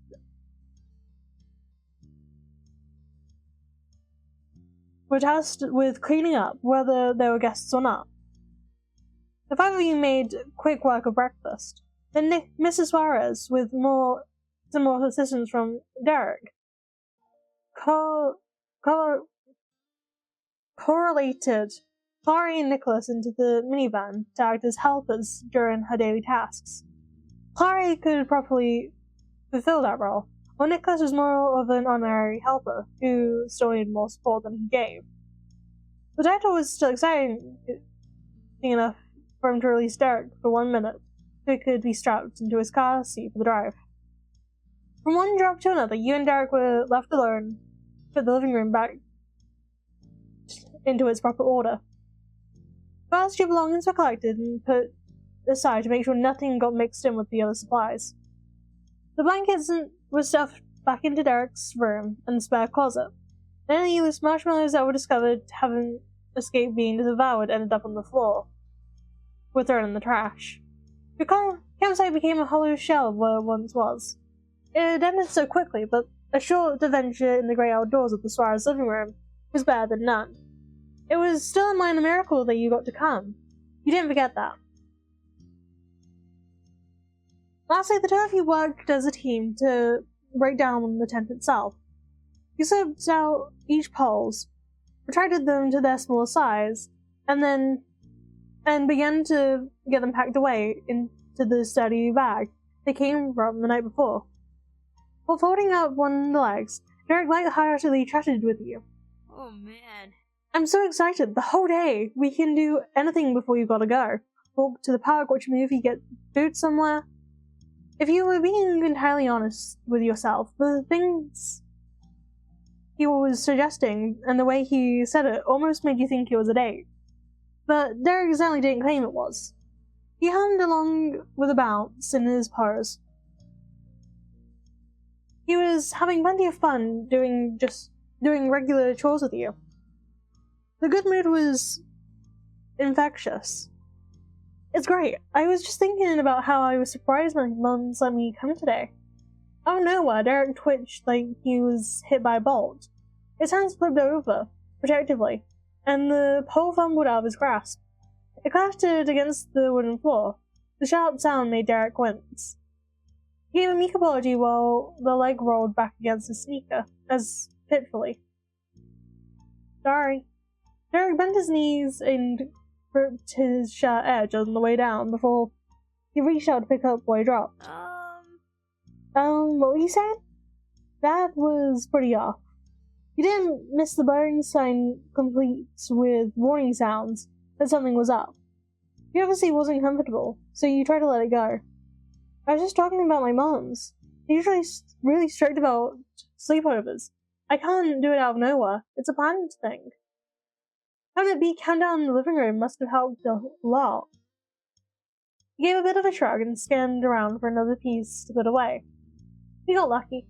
S1: with cleaning up, whether there were guests or not. The five of you made quick work of breakfast. Then Mrs. Suárez, with some more assistance from Derek, correlated Clary and Nicholas into the minivan to act as helpers during her daily tasks. Clary could properly fulfill that role, while Nicholas was more of an honorary helper who still needed more support than he gave. The title was still exciting enough for him to release Derek for 1 minute so he could be strapped into his car seat for the drive. From one drop to another, you and Derek were left alone, put the living room back into its proper order. First, your belongings were collected and put aside to make sure nothing got mixed in with the other supplies. The blankets were stuffed back into Derek's room and the spare closet. Then any loose marshmallows that were discovered having escaped being devoured ended up on the floor, were thrown in the trash. Your campsite became a hollow shell of what it once was. It ended so quickly, but a short adventure in the grey outdoors of the Suárez living room was better than none. It was still a minor miracle that you got to come. You didn't forget that. Lastly, the two of you worked as a team to break down the tent itself. You scoped out each poles, retracted them to their smaller size, and began to get them packed away into the sturdy bag they came from the night before. While folding up one of the legs, Derek light-heartedly chatted with you.
S2: Oh man.
S1: I'm so excited. The whole day. We can do anything before you gotta go. Walk to the park, watch a movie, get food somewhere. If you were being entirely honest with yourself, the things he was suggesting and the way he said it almost made you think it was a date. But Derek certainly didn't claim it was. He hummed along with a bounce in his pose. He was having plenty of fun doing regular chores with you. The good mood was infectious. It's great. I was just thinking about how I was surprised my mum's let me come today. Out of nowhere, Derek twitched like he was hit by a bolt. His hands flipped over, protectively, and the pole fumbled out of his grasp. It clattered against the wooden floor. The sharp sound made Derek wince. He gave a meek apology while the leg rolled back against his sneaker, as fitfully. Sorry. Derek bent his knees and gripped his shirt edge on the way down before he reached out to pick up what he dropped. What were you saying? That was pretty off. You didn't miss the burning sign complete with warning sounds that something was up. You obviously wasn't comfortable, so you tried to let it go. I was just talking about my mom's. They're usually really strict about sleepovers. I can't do it out of nowhere. It's a planned thing. Having it be countdown in the living room must have helped a lot. He gave a bit of a shrug and scanned around for another piece to put away. We got lucky.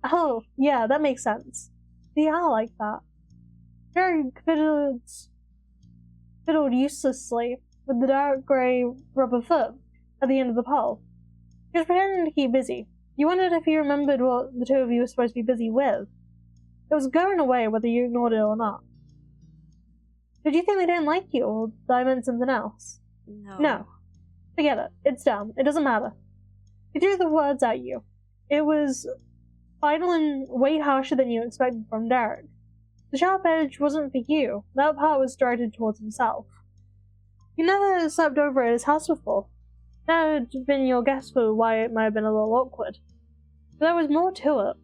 S1: Oh, yeah, that makes sense. They are like that. Derek fiddled uselessly with the dark grey rubber foot at the end of the pole. He was pretending to keep busy. You wondered if he remembered what the two of you were supposed to be busy with. It was going away whether you ignored it or not. Did you think they didn't like you, or that I meant something else? No. Forget it. It's dumb. It doesn't matter. He threw the words at you. It was final and way harsher than you expected from Derek. The sharp edge wasn't for you. That part was directed towards himself. You never slept over at his house before. That had been your guess for why it might have been a little awkward. But there was more to it.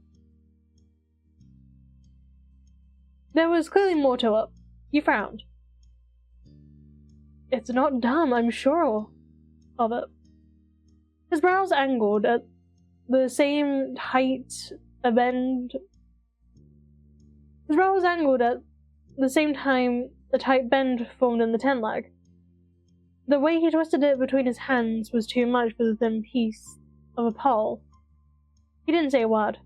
S1: There was clearly more to it. You frowned. It's not dumb, I'm sure of it. His brows angled at the same height a bend. His brows angled at the same time a tight bend formed in the tent leg. The way he twisted it between his hands was too much for the thin piece of a pole. He didn't say a word.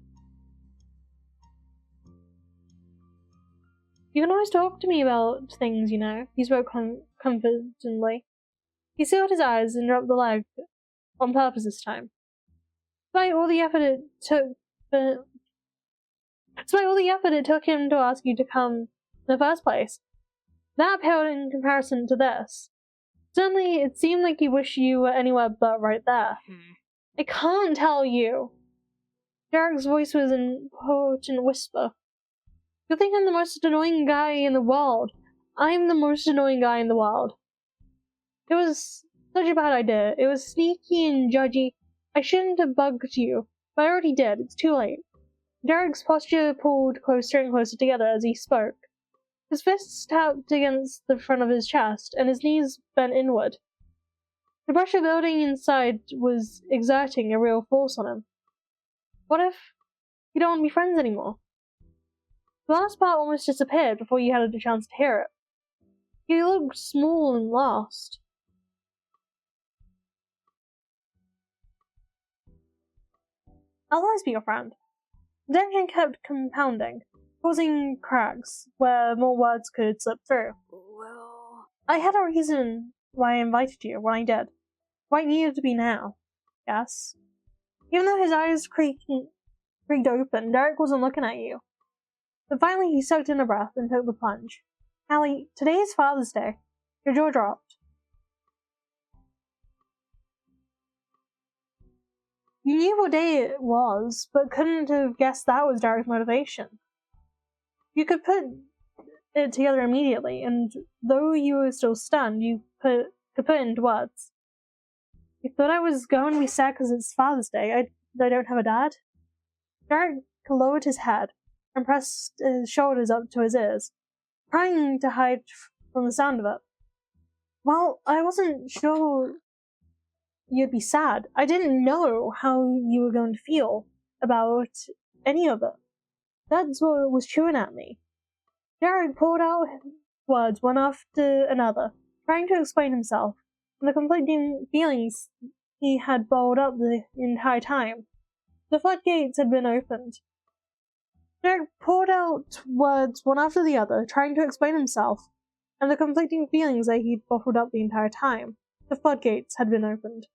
S1: You can always talk to me about things, you know. He spoke confidently. He sealed his eyes and dropped the leg on purpose this time. Despite all the effort it took him to ask you to come in the first place, that paled in comparison to this. Suddenly, it seemed like he wished you were anywhere but right there. I can't tell you. Derek's voice was an important whisper. You think I'm the most annoying guy in the world. I'm the most annoying guy in the world. It was such a bad idea. It was sneaky and judgy. I shouldn't have bugged you, but I already did. It's too late. Derek's posture pulled closer and closer together as he spoke. His fists tapped against the front of his chest, and his knees bent inward. The pressure building inside was exerting a real force on him. What if you don't want to be friends anymore? The last part almost disappeared before you had a chance to hear it. He looked small and lost. I'll always be your friend. The tension kept compounding, causing cracks where more words could slip through.
S2: Well,
S1: I had a reason why I invited you when I did. Why it needed to be now. Yes. Even though his eyes creaked open, Derek wasn't looking at you. But finally he sucked in a breath and took the plunge. Allie, today is Father's Day. Your jaw dropped. You knew what day it was, but couldn't have guessed that was Derek's motivation. You could put it together immediately, and though you were still stunned, you could put it into words. You thought I was going to be sad because it's Father's Day. I don't have a dad? Derek lowered his head and pressed his shoulders up to his ears, trying to hide from the sound of it. Well, I wasn't sure you'd be sad. I didn't know how you were going to feel about any of it. That's what was chewing at me. Derek poured out words one after another, trying to explain himself and the conflicting feelings he had bottled up the entire time. The floodgates had been opened. Derek poured out words one after the other, trying to explain himself and the conflicting feelings that he'd bottled up the entire time. The floodgates had been opened.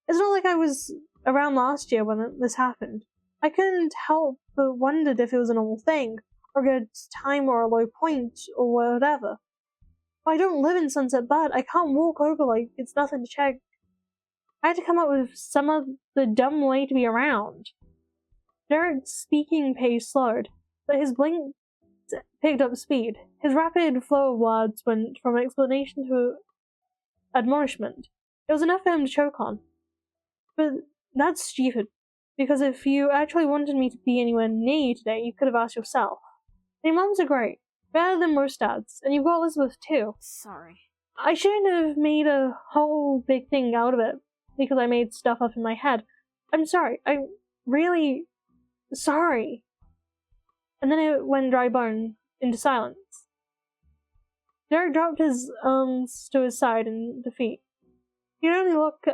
S1: It's not like I was around last year when this happened. I couldn't help but wondered if it was a normal thing, or a good time or a low point, or whatever. I don't live in Sunset Bud. I can't walk over like it's nothing to check. I had to come up with some other dumb way to be around. Derek's speaking pace slowed, but his blink picked up speed. His rapid flow of words went from explanation to admonishment. It was enough for him to choke on. But that's stupid, because if you actually wanted me to be anywhere near you today, you could have asked yourself. Your mums are great, better than most dads, and you've got Elizabeth too.
S2: Sorry.
S1: I shouldn't have made a whole big thing out of it, because I made stuff up in my head. I'm sorry. I'm really sorry. And then it went dry bone into silence. Derek dropped his arms to his side in defeat. He'd only look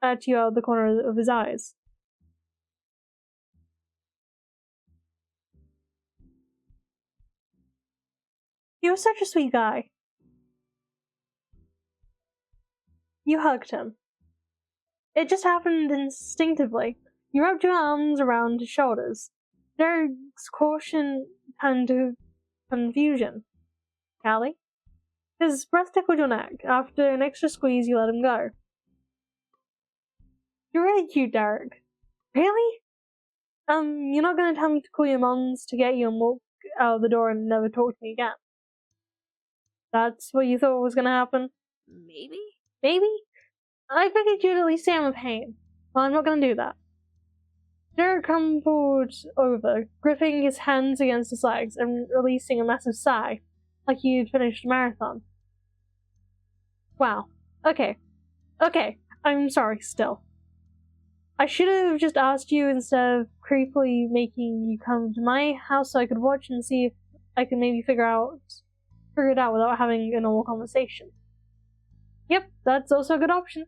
S1: at you out of the corner of his eyes. He was such a sweet guy. You hugged him. It just happened instinctively. You wrapped your arms around his shoulders. Derek's caution turned to confusion. Callie? His breath tickled your neck. After an extra squeeze, you let him go. You're really cute, Derek. Really? You're not gonna tell me to call your mums to get you and walk out of the door and never talk to me again? That's what you thought was gonna happen?
S2: Maybe?
S1: Maybe? I figured you'd at least say I'm a pain. Well, I'm not gonna do that. Derek crumpled over, gripping his hands against his legs and releasing a massive sigh, like you'd finished a marathon. Wow. Okay, I'm sorry still. I should have just asked you instead of creepily making you come to my house so I could watch and see if I could maybe figure it out without having a normal conversation. Yep, that's also a good option.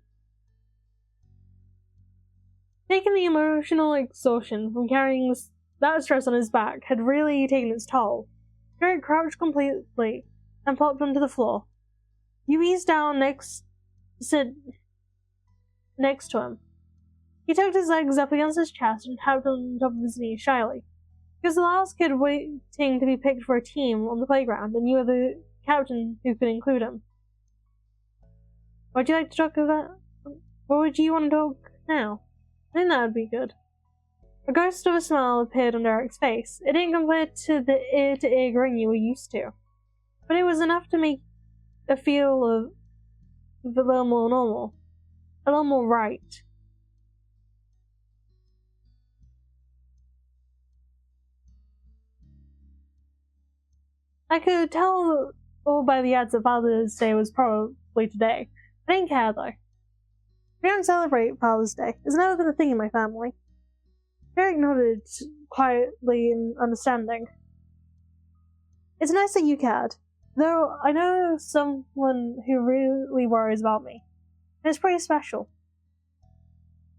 S1: Taking the emotional exhaustion from carrying that stress on his back had really taken its toll. Derek crouched completely and flopped onto the floor. You eased down sit next to him. He tucked his legs up against his chest and tapped on top of his knees shyly. He was the last kid waiting to be picked for a team on the playground, and you were the captain who could include him. Would you like to talk about? What would you want to talk now? I think that would be good. A ghost of a smile appeared on Derek's face. It didn't compare to the ear-to-ear grin you were used to, but it was enough to make a feel of a little more normal, a little more right. I could tell all by the ads that Father's Day was probably today. I didn't care though. We don't celebrate Father's Day. It's never been a thing in my family. Derek nodded quietly in understanding. It's nice that you cared, though I know someone who really worries about me, and it's pretty special.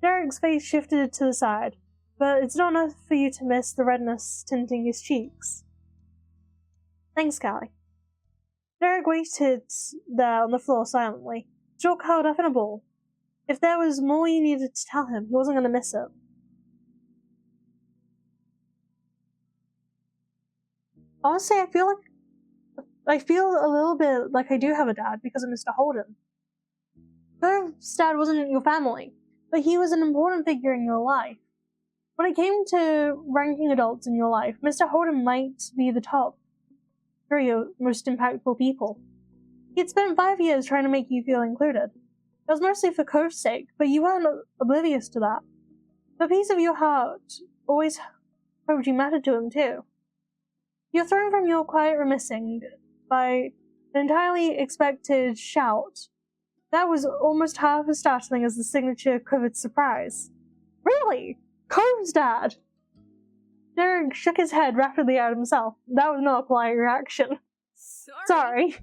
S1: Derek's face shifted to the side, but it's not enough for you to miss the redness tinting his cheeks. Thanks, Callie. Derek waited there on the floor silently, jaw curled up in a ball. If there was more you needed to tell him, he wasn't going to miss it. Honestly, I feel a little bit like I do have a dad because of Mr. Holden. Your dad wasn't your family. but he was an important figure in your life. When it came to ranking adults in your life, Mr. Holden might be the top 3 most impactful people. He'd spent 5 years trying to make you feel included. It was mostly for Cove's sake, but you weren't oblivious to that. The piece of your heart always hoped you mattered to him too. You're thrown from your quiet remissing by an entirely expected shout. That was almost half as startling as the signature covered surprise. Really? Cove's dad? Derek shook his head rapidly at himself. That was not a polite reaction. Sorry.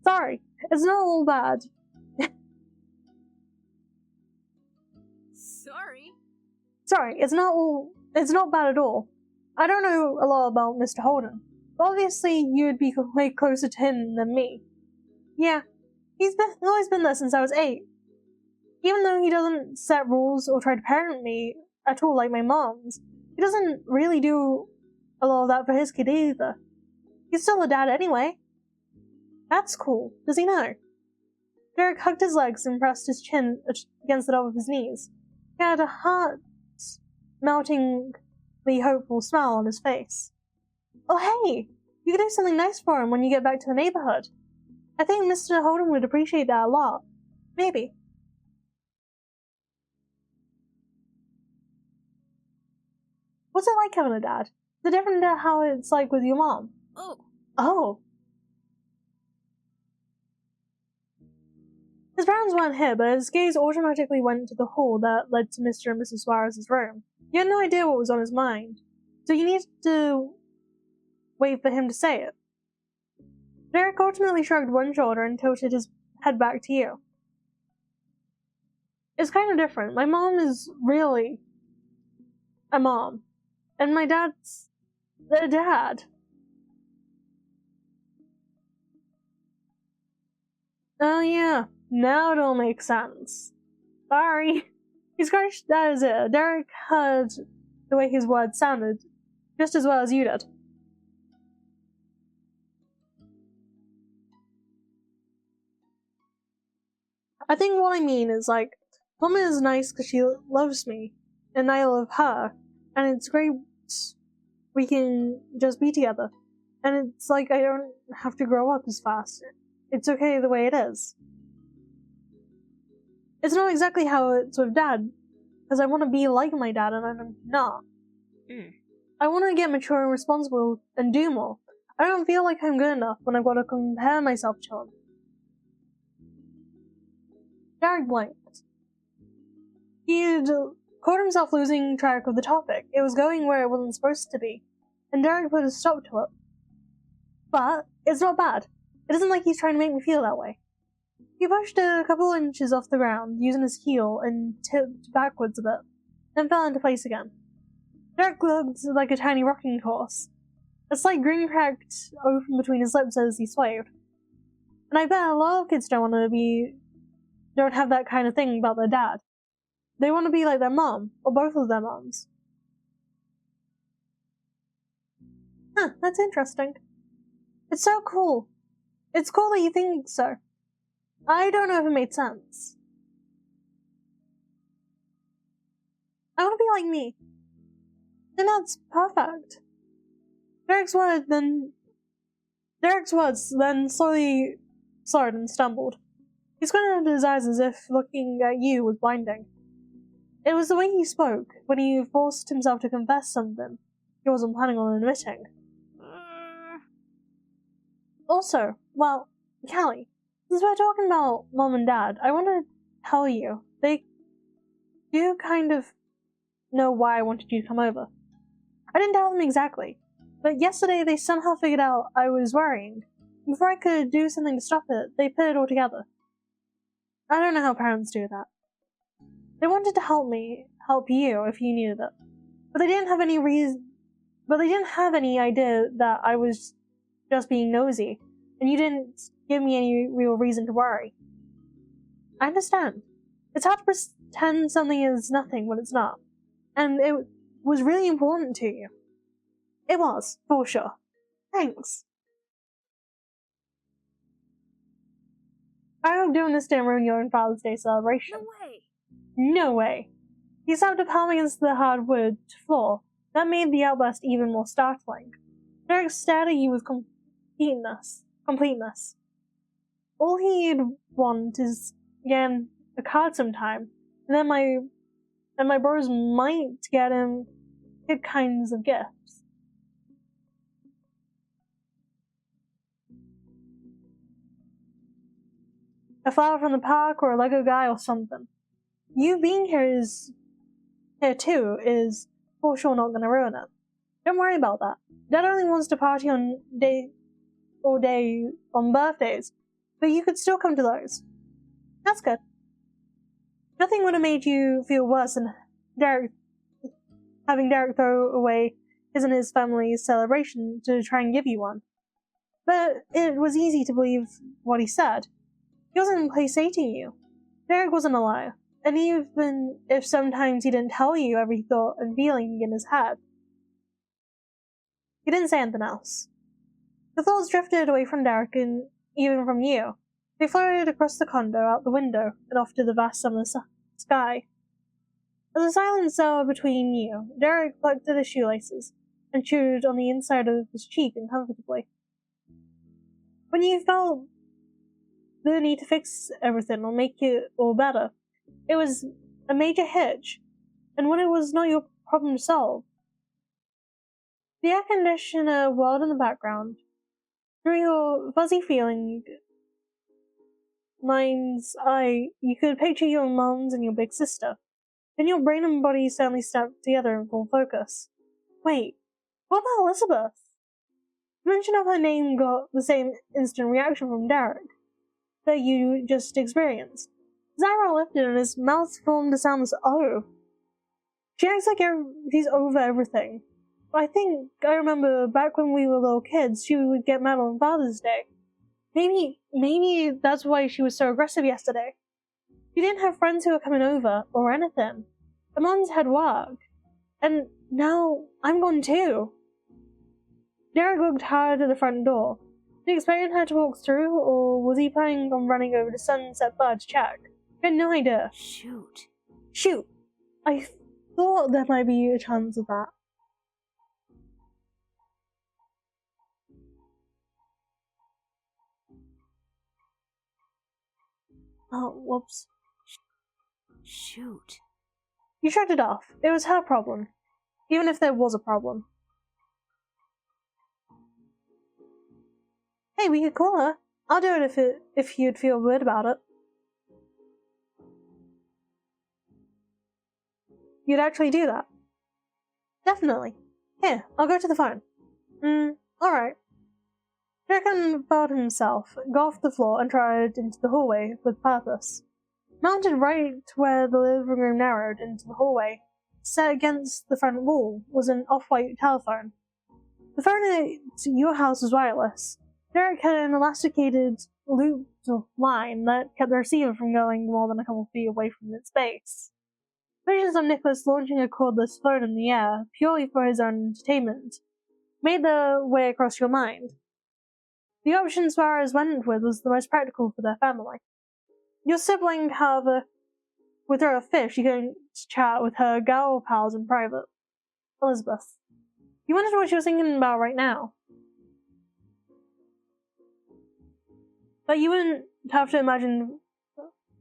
S1: Sorry. It's not all bad. Sorry, it's not bad at all. I don't know a lot about Mr. Holden, but obviously you'd be way closer to him than me. Yeah, he's always been there since I was 8. Even though he doesn't set rules or try to parent me at all like my mom's, he doesn't really do a lot of that for his kid either. He's still a dad anyway. That's cool. Does he know? Derek hugged his legs and pressed his chin against the top of his knees. He had a heart-meltingly hopeful smile on his face. Oh hey, you could do something nice for him when you get back to the neighborhood. I think Mr. Holden would appreciate that a lot. Maybe. What's it like having a dad? Is it different to how it's like with your mom? Oh. His parents weren't here, but his gaze automatically went to the hall that led to Mr. and Mrs. Suárez's room. You had no idea what was on his mind, so you needed to wait for him to say it. Derek ultimately shrugged one shoulder and tilted his head back to you. It's kind of different. My mom is really a mom, and my dad's a dad. Oh yeah, now it all makes sense. Sorry. He scratched at his ear. Derek heard the way his words sounded, just as well as you did. I think what I mean is, like, Mom is nice because she loves me, and I love her, and it's great we can just be together. And it's like I don't have to grow up as fast. It's okay the way it is. It's not exactly how it's with Dad, because I want to be like my dad, and I'm not. I want to get mature and responsible and do more. I don't feel like I'm good enough when I've got to compare myself to him. Derek blinked. He'd caught himself losing track of the topic. It was going where it wasn't supposed to be, and Derek put a stop to it. But it's not bad. It isn't like he's trying to make me feel that way. He pushed a couple inches off the ground, using his heel, and tipped backwards a bit, then fell into place again. Derek looked like a tiny rocking horse. A slight grin cracked open between his lips as he swayed. And I bet a lot of kids don't have that kind of thing about their dad. They want to be like their mom, or both of their moms. Huh, that's interesting. It's so cool. It's cool that you think so. I don't know if it made sense. I want to be like me. Then that's perfect. Derek's words then slowly slurred and stumbled. He squinted his eyes as if looking at you was blinding. It was the way he spoke, when he forced himself to confess something he wasn't planning on admitting. Also, well, Callie, since we're talking about Mom and Dad, I want to tell you, they do kind of know why I wanted you to come over. I didn't tell them exactly, but yesterday they somehow figured out I was worrying. Before I could do something to stop it, they put it all together. I don't know how parents do that. They wanted to help you if you needed it. But they didn't have any idea that I was just being nosy, and you didn't give me any real reason to worry. I understand. It's hard to pretend something is nothing when it's not. And it was really important to you. It was, for sure. Thanks. I hope doing this didn't ruin your own Father's Day celebration.
S2: No way!
S1: No way. He slapped a palm against the hardwood floor. That made the outburst even more startling. Derek stared at you with completeness. All he'd want is, again, a card sometime, and then my bros might get him good kinds of gifts. A flower from the park or a Lego guy or something. You being here too is for sure not gonna ruin it. Don't worry about that. Dad only wants to party all day on birthdays, but you could still come to those. That's good. Nothing would have made you feel worse than having Derek throw away his and his family's celebration to try and give you one. But it was easy to believe what he said. He wasn't placating you. Derek wasn't a liar. And even if sometimes he didn't tell you every thought and feeling in his head, he didn't say anything else. The thoughts drifted away from Derek and even from you. They floated across the condo, out the window, and off to the vast summer sky. As the silence settled between you, Derek plucked at his shoelaces and chewed on the inside of his cheek uncomfortably. When you felt the need to fix everything or make it all better, it was a major hitch, and when it was not your problem to solve. The air conditioner whirled in the background. Through your fuzzy feeling mind's eye, you could picture your mums and your big sister. Then your brain and body suddenly snapped together in full focus. Wait, what about Elizabeth? The mention of her name got the same instant reaction from Derek that you just experienced. His eyebrow lifted and his mouth formed a soundless "oh." She acts like she's over everything. I think I remember back when we were little kids, she would get mad on Father's Day. Maybe that's why she was so aggressive yesterday. She didn't have friends who were coming over, or anything. Her mom's had work. And now I'm gone too. Derek looked hard at the front door. Did he expect her to walk through, or was he planning on running over to Sunset Bar to check? I had no idea. Shoot. I thought there might be a chance of that. Oh, whoops.
S2: Shoot.
S1: You shrugged it off. It was her problem. Even if there was a problem. Hey, we could call her. I'll do it if you'd feel weird about it. You'd actually do that? Definitely. Here, I'll go to the phone. Alright. Derek unfurled himself, got off the floor, and tried into the hallway with purpose. Mounted right where the living room narrowed into the hallway, set against the front wall, was an off-white telephone. The phone at your house was wireless. Derek had an elasticated looped line that kept the receiver from going more than a couple feet away from its base. Visions of Nicholas launching a cordless phone in the air, purely for his own entertainment, made their way across your mind. The option Suárez went with was the most practical for their family. Your sibling, however, would throw a fit if she couldn't chat with her gal pals in private. Elizabeth. You wondered what she was thinking about right now. But you wouldn't have to imagine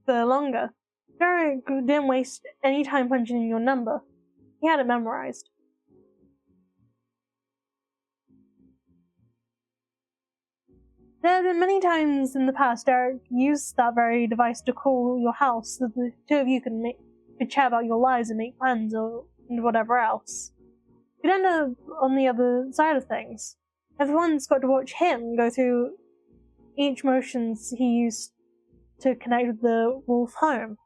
S1: for longer. Derek didn't waste any time punching in your number. He had it memorized. There have been many times in the past Derek used that very device to call your house so the two of you could chat about your lives and make plans and whatever else. You'd end up on the other side of things. Everyone's got to watch him go through each motions he used to connect with the wolf home.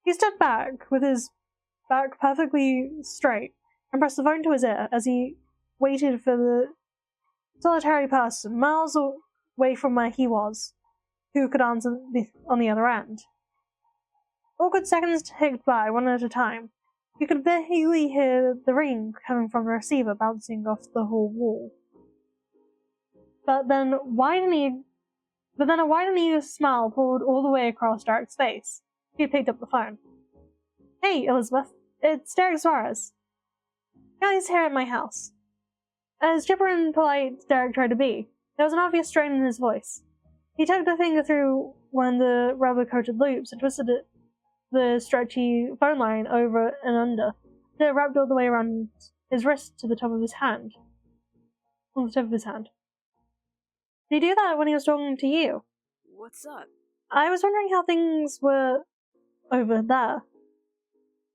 S1: He stood back with his back perfectly straight and pressed the phone to his ear as he waited for the solitary person miles away from where he was, who could answer on the other end. Awkward seconds ticked by, one at a time. You could barely hear the ring coming from the receiver bouncing off the hall wall. But then a widening smile pulled all the way across Derek's face. He had picked up the phone. Hey, Elizabeth. It's Derek Suárez. Guys here at my house. As chipper and polite Derek tried to be, there was an obvious strain in his voice. He tugged a finger through one of the rubber-coated loops and twisted the stretchy phone line over and under, until it wrapped all the way around his wrist to the top of his hand. On the tip of his hand. Did he do that when he was talking to you?
S2: What's up?
S1: I was wondering how things were over there.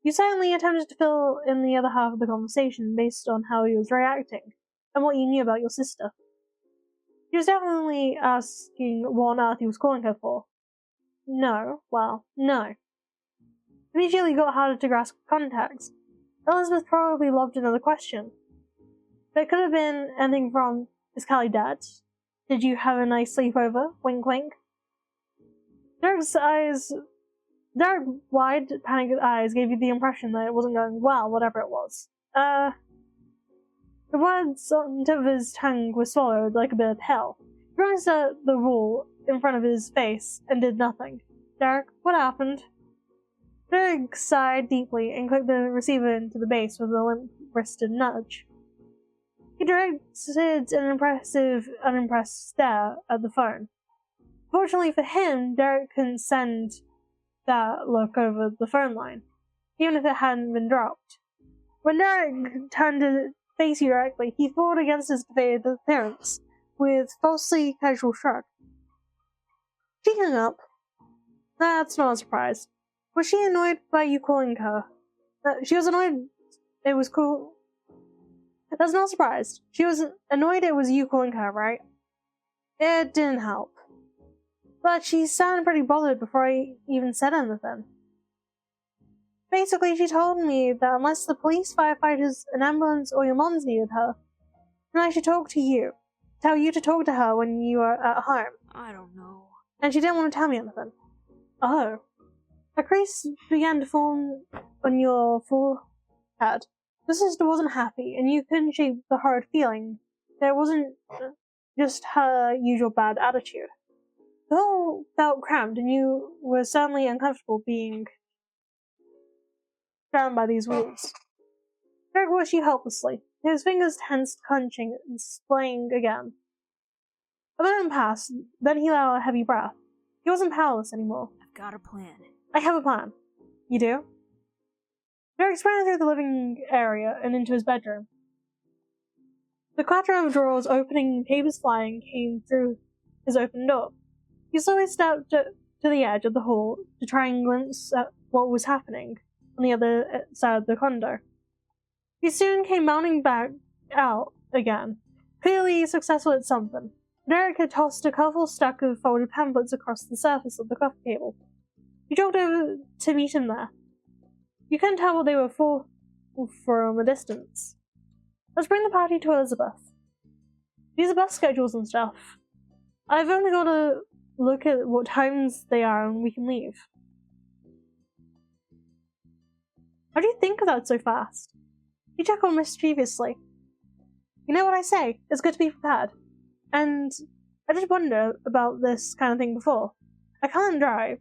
S1: You silently attempted to fill in the other half of the conversation based on how he was reacting and what you knew about your sister. She was definitely asking what on earth he was calling her for. No. Immediately got harder to grasp context. Elizabeth probably loved another question. There could have been anything from, is Callie dead? Did you have a nice sleepover? Wink wink. Derek's wide, panicked eyes gave you the impression that it wasn't going well, whatever it was. The words on the tip of his tongue were swallowed like a bit of pill. He glanced at the wall in front of his face and did nothing. Derek, what happened? Derek sighed deeply and clicked the receiver into the base with a limp-wristed nudge. He directed an impressive, unimpressed stare at the phone. Fortunately for him, Derek couldn't send that look over the phone line, even if it hadn't been dropped. When Derek turned to face you directly, he fought against his defeated appearance with falsely casual shrug. She hung up. That's not a surprise. Was she annoyed by you calling her? She was annoyed it was cool. That's not a surprise. She was annoyed it was you calling her, right? It didn't help. But she sounded pretty bothered before I even said anything. Basically, she told me that unless the police, firefighters, an ambulance, or your moms needed her, then I should talk to you. Tell you to talk to her when you are at home.
S2: I don't know.
S1: And she didn't want to tell me anything. Oh. A crease began to form on your forehead. Your sister wasn't happy, and you couldn't shake the horrid feeling that it wasn't just her usual bad attitude. The whole felt cramped, and you were suddenly uncomfortable being surrounded by these walls. Derek watched you helplessly, his fingers tensed, clenching, and splaying again. A moment passed, then he let out a heavy breath. He wasn't powerless anymore.
S2: I've got a plan.
S1: I have a plan. You do? Derek sprang through the living area and into his bedroom. The clatter of drawers opening and papers flying came through his open door. He slowly stepped to the edge of the hall to try and glimpse at what was happening on the other side of the condo. He soon came bounding back out again, clearly successful at something. Derek had tossed a colorful stack of folded pamphlets across the surface of the coffee table. He jogged over to meet him there. You couldn't tell what they were for from a distance. Let's bring the party to Elizabeth. These are bus schedules and stuff. I've only got to look at what times they are and we can leave. How do you think of that so fast? He chuckled mischievously. You know what I say, it's good to be prepared. And I did wonder about this kind of thing before. I can't drive.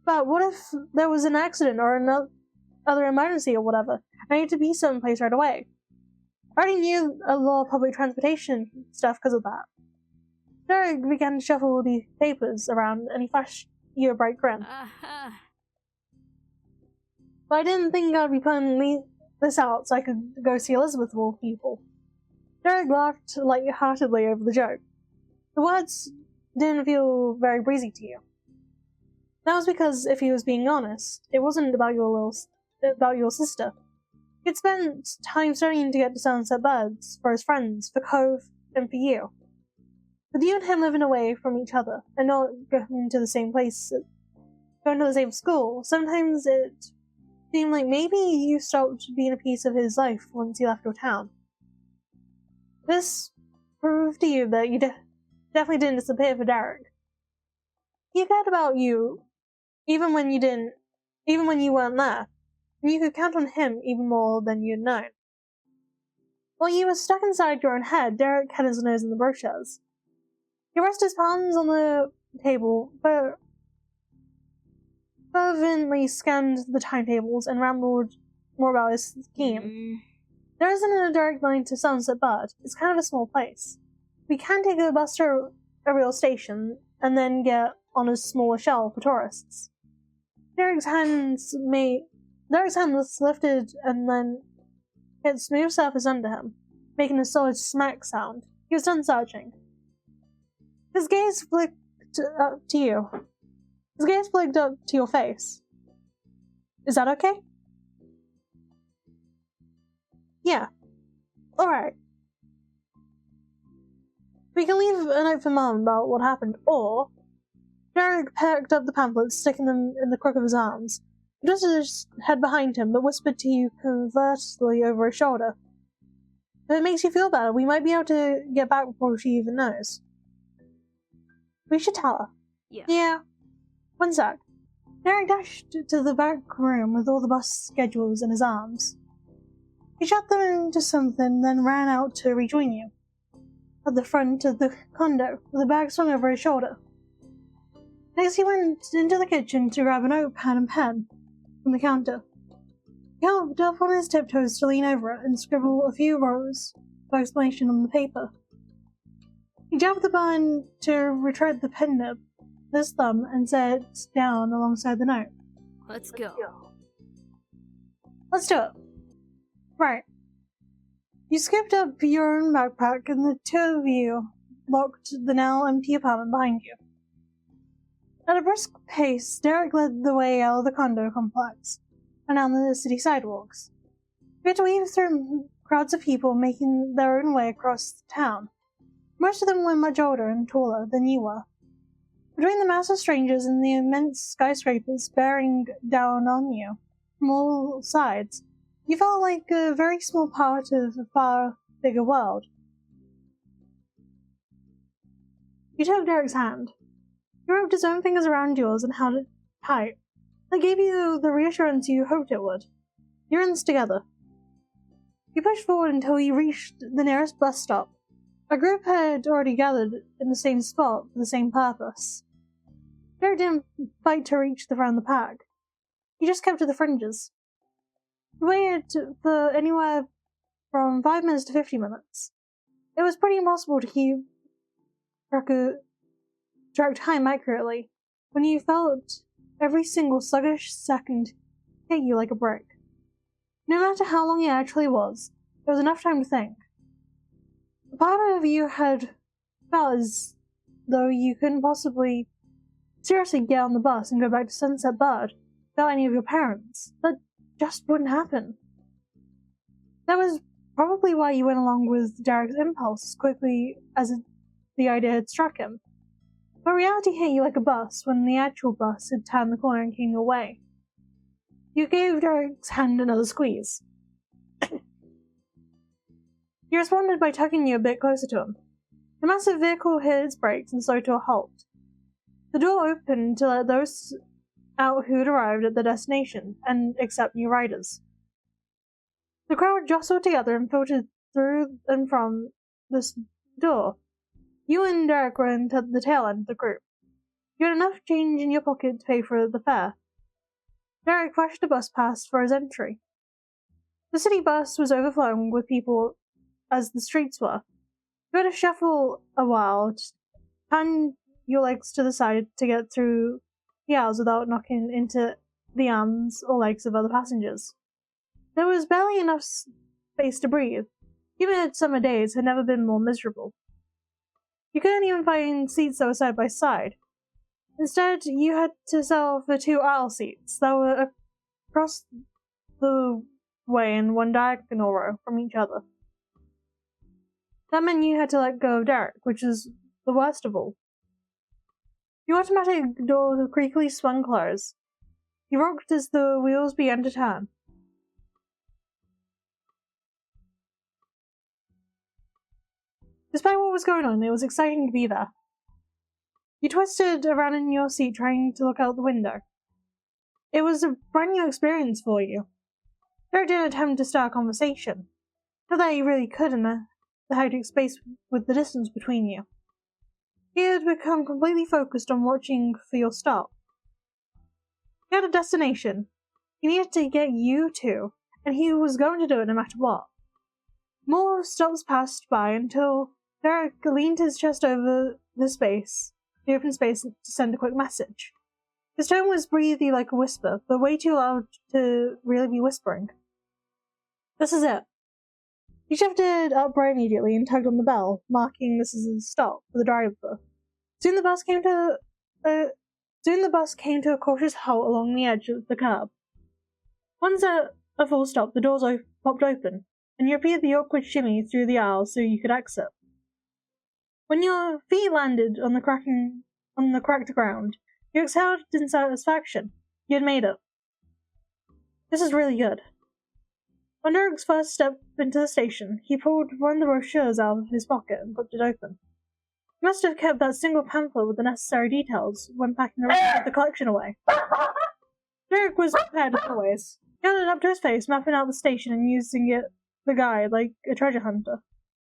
S1: But what if there was an accident or another emergency or whatever? I need to be someplace right away. I already knew a lot of public transportation stuff because of that. Derek began to shuffle the papers around and he flashed you a bright grin. But I didn't think I'd be putting this out so I could go see Elizabeth of all people. Derek laughed light-heartedly over the joke. The words didn't feel very breezy to you. That was because, if he was being honest, it wasn't about your sister. He'd spent time studying to get to Sunset Birds for his friends, for Cove, and for you. With you and him living away from each other, and not going to the same place, going to the same school, sometimes it seemed like maybe you stopped being a piece of his life once he left your town. This proved to you that you definitely didn't disappear for Derek. He cared about you, even when you weren't there, and you could count on him even more than you'd known. While you were stuck inside your own head, Derek had his nose in the brochures. He rested his palms on the table, but fervently scanned the timetables and rambled more about his scheme. There isn't a direct line to Sunset Bud. It's kind of a small place. We can take a bus to a real station and then get on a smaller shuttle for tourists. Derek's hand was lifted and then hit smooth surface under him, making a solid smack sound. He was done searching. His gaze flicked up to you. His gaze flicked up to your face. Is that okay? Yeah. Alright. We can leave a note for Mum about what happened, or... Derek picked up the pamphlets, sticking them in the crook of his arms. He twisted his head behind him, but whispered to you covertly over his shoulder. If it makes you feel better, we might be able to get back before she even knows. We should tell her. Yeah. One sec. Derek dashed to the back room with all the bus schedules in his arms. He shoved them into something, then ran out to rejoin you. At the front of the condo, with the bag swung over his shoulder. Next, he went into the kitchen to grab a notepad and pen from the counter. He helped up on his tiptoes to lean over it and scribble a few rows of explanation on the paper. He jabbed the button to retread the pen nib with his thumb and sat down alongside the note.
S2: Let's go.
S1: Let's do it. Right. You scooped up your own backpack and the two of you locked the now empty apartment behind you. At a brisk pace, Derek led the way out of the condo complex and down the city sidewalks. You had to weave through crowds of people making their own way across town. Most of them were much older and taller than you were. Between the mass of strangers and the immense skyscrapers bearing down on you from all sides, you felt like a very small part of a far bigger world. You took Derek's hand. He wrapped his own fingers around yours and held it tight. That gave you the reassurance you hoped it would. You're in this together. You pushed forward until you reached the nearest bus stop. A group had already gathered in the same spot for the same purpose. Derek didn't fight to reach the front of the pack. He just kept to the fringes. He waited for anywhere from 5 minutes to 50 minutes. It was pretty impossible to keep track time accurately when you felt every single sluggish second hit you like a brick. No matter how long it actually was, there was enough time to think. A part of you had felt as though you couldn't possibly seriously get on the bus and go back to Sunset Bud without any of your parents. That just wouldn't happen. That was probably why you went along with Derek's impulse as quickly as the idea had struck him. But reality hit you like a bus when the actual bus had turned the corner and came your way. You gave Derek's hand another squeeze. He responded by tugging you a bit closer to him. The massive vehicle hit its brakes and slowed to a halt. The door opened to let those out who had arrived at the destination, and accept new riders. The crowd jostled together and filtered through and from this door. You and Derek were at the tail end of the group. You had enough change in your pocket to pay for the fare. Derek flashed a bus pass for his entry. The city bus was overflowing with people as the streets were. You had to shuffle a while, pan your legs to the side to get through the aisles without knocking into the arms or legs of other passengers. There was barely enough space to breathe. Even summer days had never been more miserable. You couldn't even find seats that were side by side. Instead, you had to settle for 2 aisle seats that were across the way in one diagonal row from each other. That meant you had to let go of Derek, which is the worst of all. The automatic door creakily swung closed. You rocked as the wheels began to turn. Despite what was going on, it was exciting to be there. You twisted around in your seat trying to look out the window. It was a brand new experience for you. Derek didn't attempt to start a conversation. Not that he really could in the hectic space with the distance between you. He had become completely focused on watching for your stop. He had a destination. He needed to get you to, and he was going to do it no matter what. More stops passed by until Derek leaned his chest over the open space, to send a quick message. His tone was breathy like a whisper, but way too loud to really be whispering. This is it. He shifted upright immediately and tugged on the bell, marking this as a stop for the driver. Soon the bus came to a cautious halt along the edge of the curb. Once at a full stop, the doors popped open, and you repeated the awkward shimmy through the aisle so you could exit. When your feet landed on the cracked ground, you exhaled in satisfaction. You had made it. This is really good. On Derek's first step into the station, he pulled one of the brochures out of his pocket and flipped it open. He must have kept that single pamphlet with the necessary details when packing the rest of the collection away. Derek was prepared as always. He held it up to his face, mapping out the station and using the guide like a treasure hunter.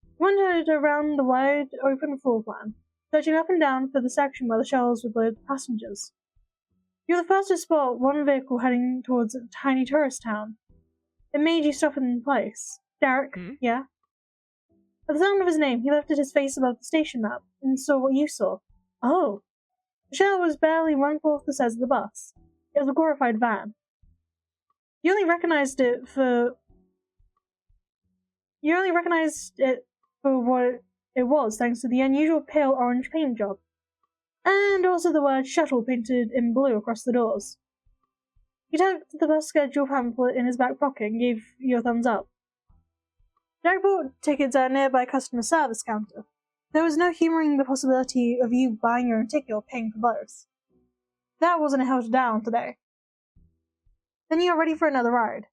S1: He wandered around the wide, open floor plan, searching up and down for the section where the shelves would load passengers. You were the first to spot one vehicle heading towards a tiny tourist town. It made you stop in place. Derek, yeah? At the sound of his name, he lifted his face above the station map and saw what you saw. Oh! The shell was barely 1/4 the size of the bus. It was a glorified van. You only recognized it for what it was thanks to the unusual pale orange paint job, and also the word shuttle painted in blue across the doors. He tucked the bus schedule pamphlet in his back pocket and gave you a thumbs up. Derek bought tickets at a nearby customer service counter. There was no humouring the possibility of you buying your own ticket or paying for both. That wasn't held down today. Then you were ready for another ride.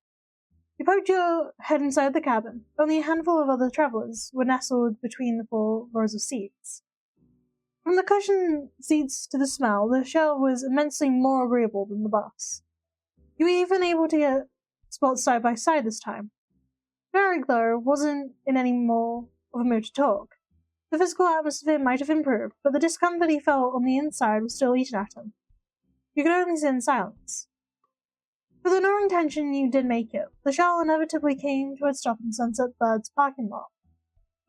S1: You poked your head inside the cabin. Only a handful of other travellers were nestled between the 4 rows of seats. From the cushioned seats to the smell, the shell was immensely more agreeable than the bus. You were even able to get spots side by side this time. Derek, though, wasn't in any more of a mood to talk. The physical atmosphere might have improved, but the discomfort he felt on the inside was still eating at him. You could only sit in silence. With a gnawing tension, you did make it. The shell inevitably came to a stop in Sunset Bird's parking lot.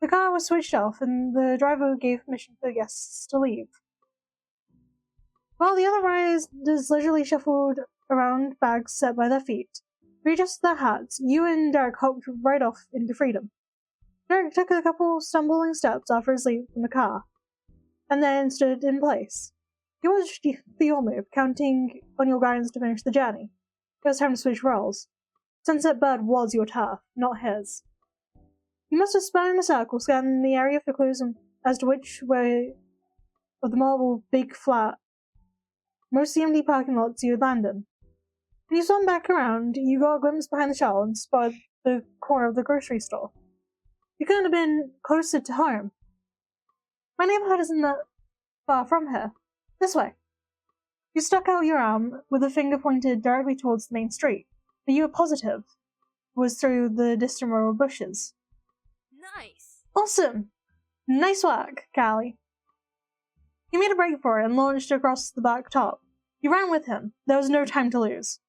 S1: The car was switched off, and the driver gave permission for the guests to leave. While the other riders leisurely shuffled around bags set by their feet, readjusted their hats, you and Derek hopped right off into freedom. Derek took a couple stumbling steps after his leap from the car, and then stood in place. He watched for your move, counting on your guidance to finish the journey. It was time to switch roles. Sunset Bird was your turf, not his. You must have spun in a circle, scanning the area for clues as to which way of the marble big flat, mostly empty parking lots you would land in. When you swung back around, you got a glimpse behind the shell and spotted the corner of the grocery store. You couldn't have been closer to home. My neighborhood isn't that far from here. This way. You stuck out your arm with a finger pointed directly towards the main street, but you were positive was through the distant row of bushes.
S2: Nice!
S1: Awesome! Nice work, Callie. He made a break for it and launched across the back top. You ran with him. There was no time to lose.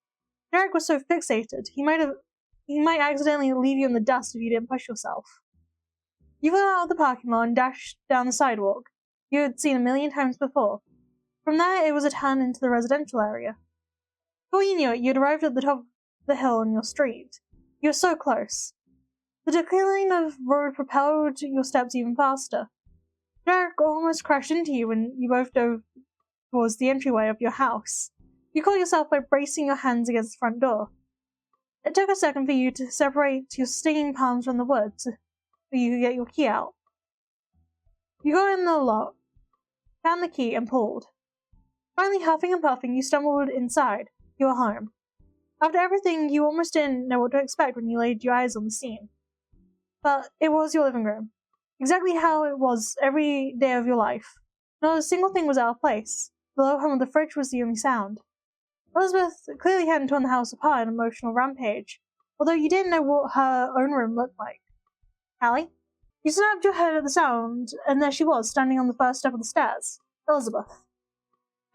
S1: Derek was so fixated, he might accidentally leave you in the dust if you didn't push yourself. You got out of the parking lot and dashed down the sidewalk you had seen a million times before. From there, it was a turn into the residential area. Before you knew it, you'd arrived at the top of the hill on your street. You were so close. The decline of road propelled your steps even faster. Derek almost crashed into you when you both dove towards the entryway of your house. You caught yourself by bracing your hands against the front door. It took a second for you to separate your stinging palms from the wood so you could get your key out. You got in the lock, found the key, and pulled. Finally, huffing and puffing, you stumbled inside. You were home. After everything, you almost didn't know what to expect when you laid your eyes on the scene. But it was your living room. Exactly how it was every day of your life. Not a single thing was out of place. The low hum of the fridge was the only sound. Elizabeth clearly hadn't torn the house apart in an emotional rampage, although you didn't know what her own room looked like. Hallie? You snapped your head at the sound, and there she was, standing on the first step of the stairs. Elizabeth.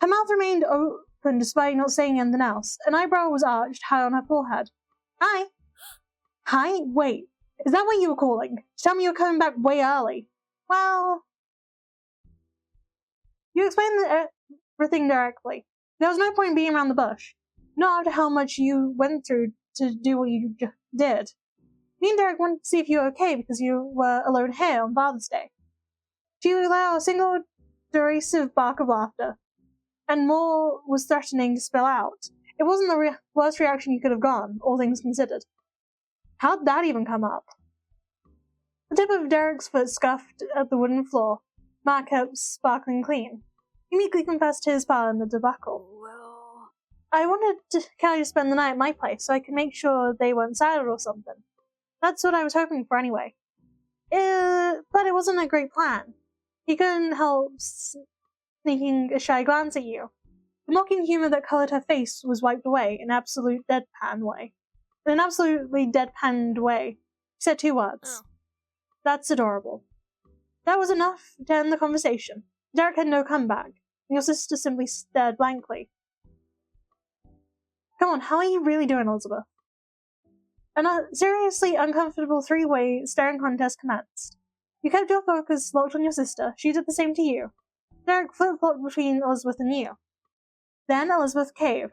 S1: Her mouth remained open despite not saying anything else. An eyebrow was arched high on her forehead. Hi. Hi? Wait, is that what you were calling? Tell me you're coming back way early. Well, you explained everything directly. There was no point being around the bush. Not after how much you went through to do what you did. Me and Derek wanted to see if you were okay because you were alone here on Father's Day. She let out a single derisive bark of laughter, and more was threatening to spill out. It wasn't the worst reaction you could have gotten, all things considered. How'd that even come up? The tip of Derek's foot scuffed at the wooden floor. Mark kept sparkling clean. He meekly confessed his part in the debacle.
S2: Well,
S1: I wanted Kelly to spend the night at my place so I could make sure they weren't silent or something. That's what I was hoping for anyway. But it wasn't a great plan. He couldn't help sneaking a shy glance at you. The mocking humor that colored her face was wiped away in an absolutely deadpanned way. He said 2 words.
S2: Oh.
S1: That's adorable. That was enough to end the conversation. Derek had no comeback, and your sister simply stared blankly. Come on, how are you really doing, Elizabeth? A seriously uncomfortable 3-way staring contest commenced. You kept your focus locked on your sister. She did the same to you. Derek flip-flopped between Elizabeth and you. Then Elizabeth caved.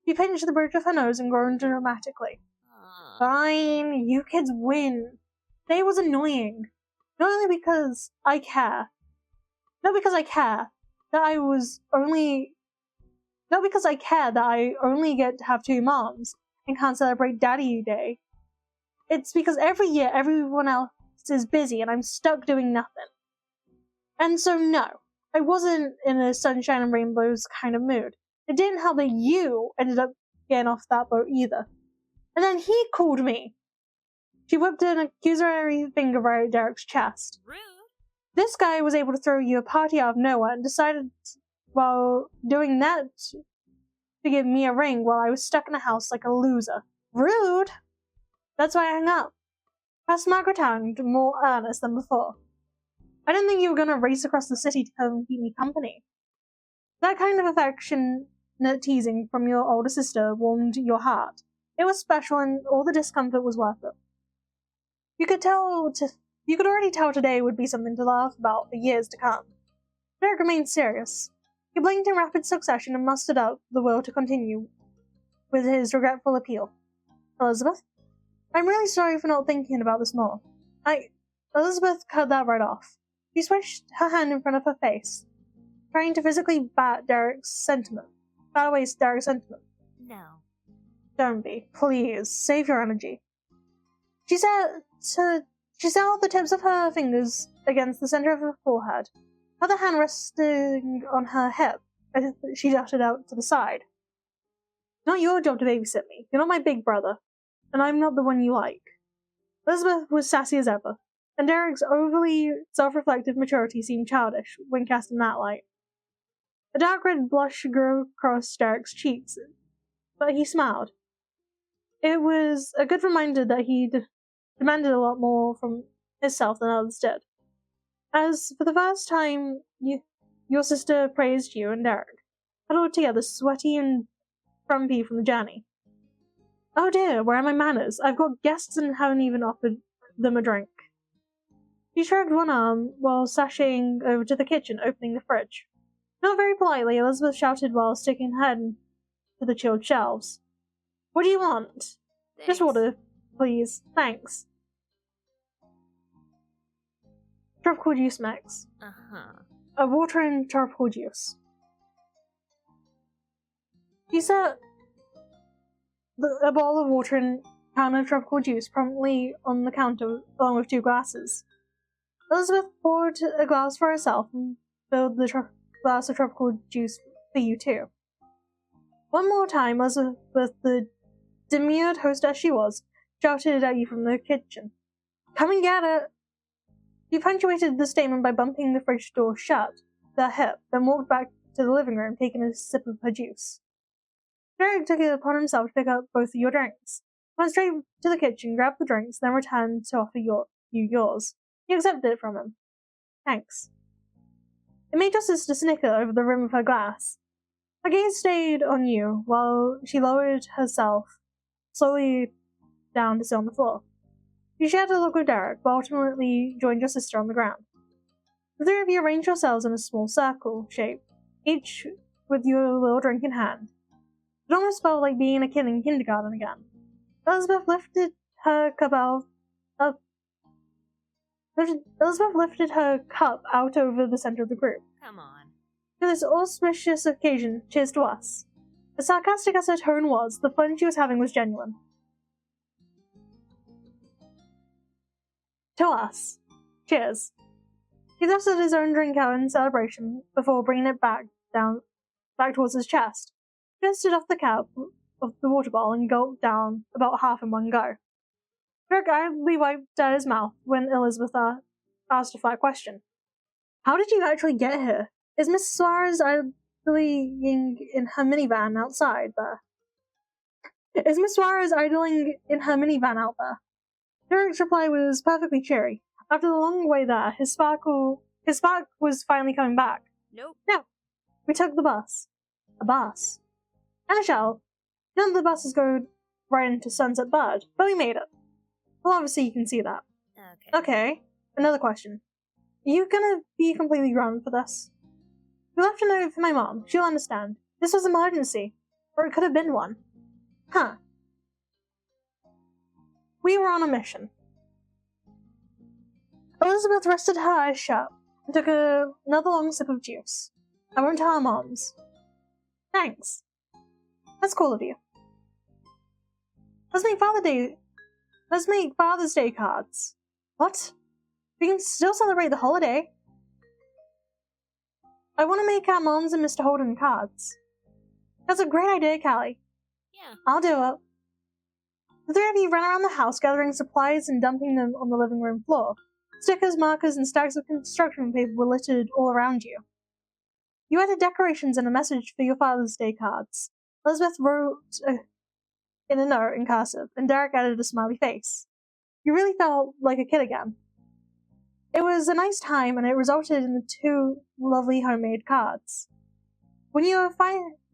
S1: She pinched the bridge of her nose and groaned dramatically. Fine, you kids win. Today was annoying. Not only because I care. Not because I care that I only get to have 2 moms and can't celebrate Daddy Day. It's because every year everyone else is busy and I'm stuck doing nothing. And so no, I wasn't in a sunshine and rainbows kind of mood. It didn't help that you ended up getting off that boat either. And then he called me. She whipped an accusatory finger right at Derek's chest.
S2: rude.
S1: This guy was able to throw you a party out of nowhere and decided while doing that to give me a ring while I was stuck in a house like a loser. Rude! That's why I hung up. Past Margaret tongued, more earnest than before. I didn't think you were going to race across the city to come keep me company. That kind of affectionate teasing from your older sister warmed your heart. It was special and all the discomfort was worth it. You could already tell today would be something to laugh about for years to come. Derek remained serious. He blinked in rapid succession and mustered up the will to continue with his regretful appeal. Elizabeth? I'm really sorry for not thinking about this more. Elizabeth cut that right off. She swished her hand in front of her face, trying to physically bat away Derek's sentiment.
S2: No.
S1: Don't be. Please, save your energy. She settled the tips of her fingers against the center of her forehead, other hand resting on her hip as she darted out to the side. Not your job to babysit me. You're not my big brother, and I'm not the one you like. Elizabeth was sassy as ever, and Derek's overly self-reflective maturity seemed childish when cast in that light. A dark red blush grew across Derek's cheeks, but he smiled. It was a good reminder that he demanded a lot more from himself than others did. As for the first time, your sister praised you and Derek, huddled together, sweaty and frumpy from the journey. Oh dear, where are my manners? I've got guests and haven't even offered them a drink. She shrugged one arm while sashaying over to the kitchen, opening the fridge. Not very politely, Elizabeth shouted while sticking her head to the chilled shelves. What do you want?
S2: Thanks.
S1: Just water, please. Thanks. Tropical juice mix. A water and tropical juice. She set a bowl of water and a pound of tropical juice promptly on the counter along with 2 glasses. Elizabeth poured a glass for herself and filled the glass of tropical juice for you too. One more time, Elizabeth, the demurred hostess she was, shouted at you from the kitchen. Come and get it! She punctuated the statement by bumping the fridge door shut with her hip, then walked back to the living room, taking a sip of her juice. Derek took it upon himself to pick up both of your drinks. Went straight to the kitchen, grabbed the drinks, then returned to offer you yours. You accepted it from him. Thanks. It made your sister snicker over the rim of her glass. Her gaze stayed on you while she lowered herself slowly down to sit on the floor. You shared a look with Derek, but ultimately joined your sister on the ground. The three of you arranged yourselves in a small circle shape, each with your little drink in hand. It almost felt like being a kid in kindergarten again. Elizabeth lifted her cup out over the center of the group.
S2: Come on.
S1: To this auspicious occasion, cheers to us. As sarcastic as her tone was, the fun she was having was genuine. To us. Cheers. He thrusted his own drink out in celebration before bringing it back towards his chest. He lifted off the cap of the water bottle and gulped down about half in one go. Derek idly wiped at his mouth when Elizabeth asked a flat question. How did you actually get here? Is Miss Suárez idling in her minivan outside there? Is Miss Suárez idling in her minivan out there? Derek's reply was perfectly cheery. After the long way there, his spark was finally coming back.
S2: Nope.
S1: No. We took the bus. A bus. And a shell. None of the buses go right into Sunset Bird, but we made it. Well, obviously you can see that. Okay. Another question. Are you gonna be completely grounded for this? We left a note for my mom. She'll understand. This was an emergency. Or it could have been one. Huh. We were on a mission. Elizabeth rested her eyes shut and took another long sip of juice. I won't tell our moms. Thanks. That's cool of you. Let's make Father's Day cards. What? We can still celebrate the holiday. I want to make our moms and Mr. Holden cards. That's a great idea, Callie.
S2: Yeah.
S1: I'll do it. The three of you ran around the house gathering supplies and dumping them on the living room floor. Stickers, markers, and stacks of construction paper were littered all around you. You added decorations and a message for your Father's Day cards. Elizabeth wrote in a note in cursive, and Derek added a smiley face. You really felt like a kid again. It was a nice time, and it resulted in the two lovely homemade cards. When you were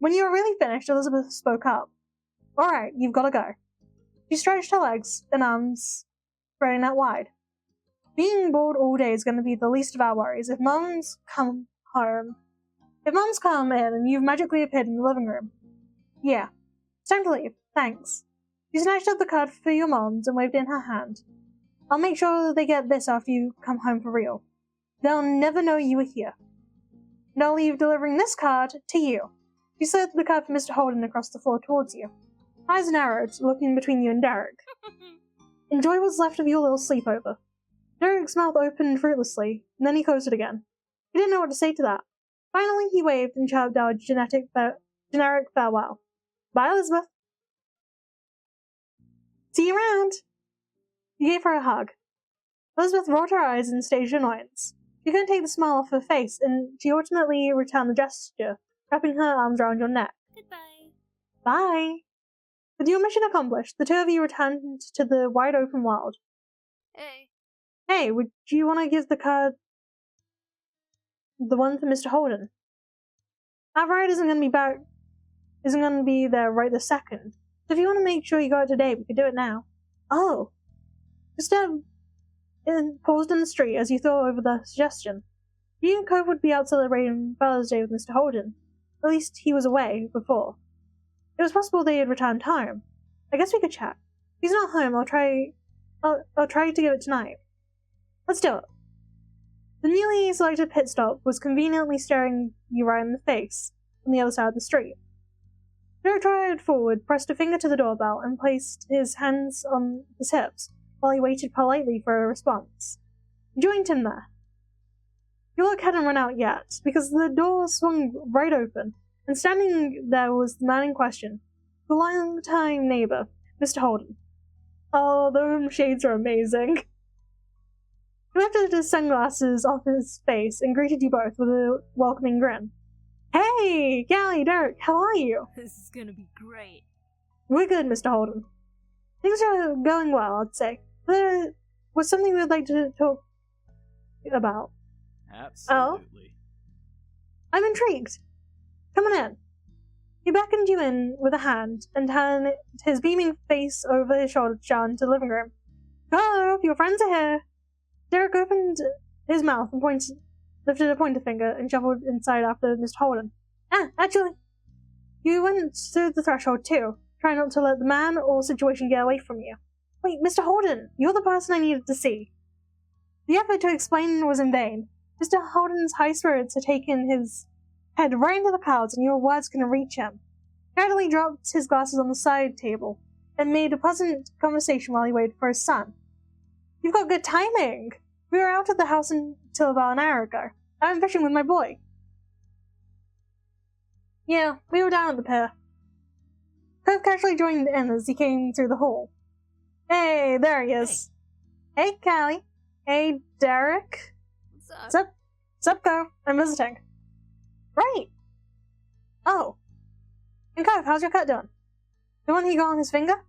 S1: really finished, Elizabeth spoke up. All right, you've got to go. She stretched her legs and arms, spreading out wide. Being bored all day is going to be the least of our worries. If Mums come in and you've magically appeared in the living room. Yeah, it's time to leave. Thanks. She snatched up the card for your moms and waved in her hand. I'll make sure they get this after you come home for real. They'll never know you were here. And I'll leave delivering this card to you. She slid the card for Mr. Holden across the floor towards you. Eyes narrowed, looking between you and Derek. Enjoy what's left of your little sleepover. Derek's mouth opened fruitlessly, and then he closed it again. He didn't know what to say to that. Finally, he waved and chirped out a generic farewell. Bye, Elizabeth. See you around. He gave her a hug. Elizabeth rolled her eyes in staged annoyance. She couldn't take the smile off her face, and she ultimately returned the gesture, wrapping her arms around your neck.
S2: Goodbye.
S1: Bye. With your mission accomplished, the two of you returned to the wide-open world.
S2: Hey.
S1: Hey, would you want to give the card... the one for Mr. Holden? Our ride isn't going to be there right this second. So if you want to make sure you got it today, we could do it now. Oh. Paused in the street as you thought over the suggestion. You and Cove would be out celebrating Father's Day with Mr. Holden. At least he was away before. It was possible they had returned home. I guess we could chat. If he's not home, I'll try to give it tonight. Let's do it. The newly selected pit stop was conveniently staring you right in the face on the other side of the street. Derek trotted forward, pressed a finger to the doorbell, and placed his hands on his hips while he waited politely for a response. You joined him there. Your luck hadn't run out yet, because the door swung right open, and standing there was the man in question, the long-time neighbor, Mr. Holden. Oh, those shades are amazing. He lifted his sunglasses off his face and greeted you both with a welcoming grin. Hey, Callie, Derek, how are you?
S2: This is gonna be great.
S1: We're good, Mr. Holden. Things are going well, I'd say. There was something we'd like to talk about.
S3: Absolutely.
S1: Oh? I'm intrigued. Come on in. He beckoned you in with a hand and turned his beaming face over his shoulder down into the living room. Hello, your friends are here. Derek opened his mouth and lifted a pointer finger and shuffled inside after Mr. Holden. Actually, you went through the threshold too. Try not to let the man or situation get away from you. Wait, Mr. Holden, you're the person I needed to see. The effort to explain was in vain. Mr. Holden's high spirits had taken his head right into the clouds, and your words couldn't reach him. He readily dropped his glasses on the side table and made a pleasant conversation while he waited for his son. You've got good timing. We were out at the house until about an hour ago. I went fishing with my boy. Yeah, we were down at the pier. Cove casually joined in as he came through the hall. Hey, there he is. Hey, Callie. Hey, Derek.
S2: What's up?
S1: What's up, Cove? I'm visiting. Right. Oh. And Cove, how's your cut doing? The one he got on his finger?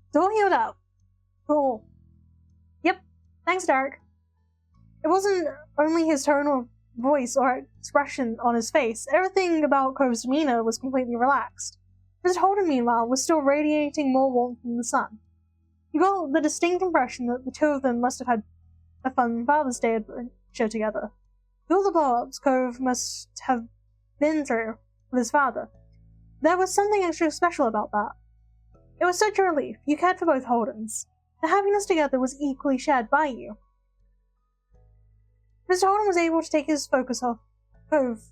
S1: It's all healed up. Cool. Yep. Thanks, Derek. It wasn't only his tone of voice or expression on his face. Everything about Cove's demeanor was completely relaxed. Mr. Holden, meanwhile, was still radiating more warmth than the sun. You got the distinct impression that the two of them must have had a fun Father's Day adventure together. With all the blow-ups Cove must have been through with his father, there was something extra special about that. It was such a relief. You cared for both Holdens. The happiness together was equally shared by you. Mr. Holden was able to take his focus off Cove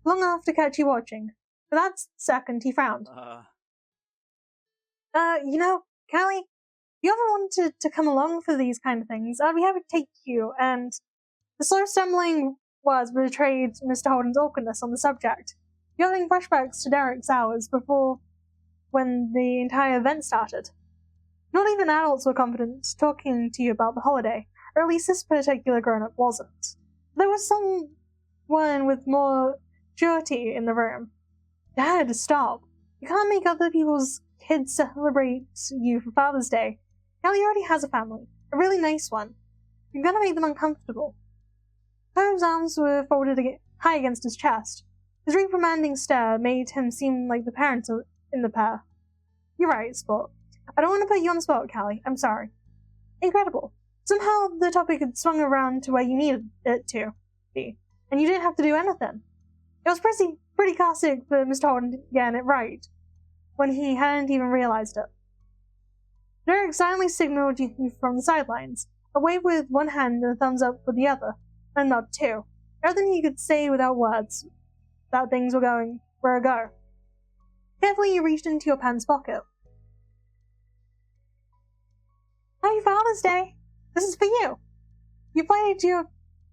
S1: long enough to catch you watching. For that second, he frowned. Callie, if you ever wanted to come along for these kind of things, I'd be happy to take you, and the slow stumbling words betrayed Mr. Holden's awkwardness on the subject. You're having flashbacks to Derek's hours before when the entire event started. Not even adults were confident talking to you about the holiday, or at least this particular grown-up wasn't. There was someone with more surety in the room. Dad, stop. You can't make other people's kids celebrate you for Father's Day. Callie already has a family, a really nice one. You're gonna make them uncomfortable. Cove's arms were folded high against his chest. His reprimanding stare made him seem like the parent in the pair. You're right, Sport. I don't want to put you on the spot, Callie. I'm sorry. Incredible. Somehow the topic had swung around to where you needed it to be, and you didn't have to do anything. It was pretty classic for Mr. Holden to get it right, when he hadn't even realized it. Derek silently signaled you from the sidelines, a wave with one hand and a thumbs up with the other, and a nod too. Everything he could say without words, that things were going where a go. Carefully you reached into your pants pocket. Happy Father's Day! This is for you! You played your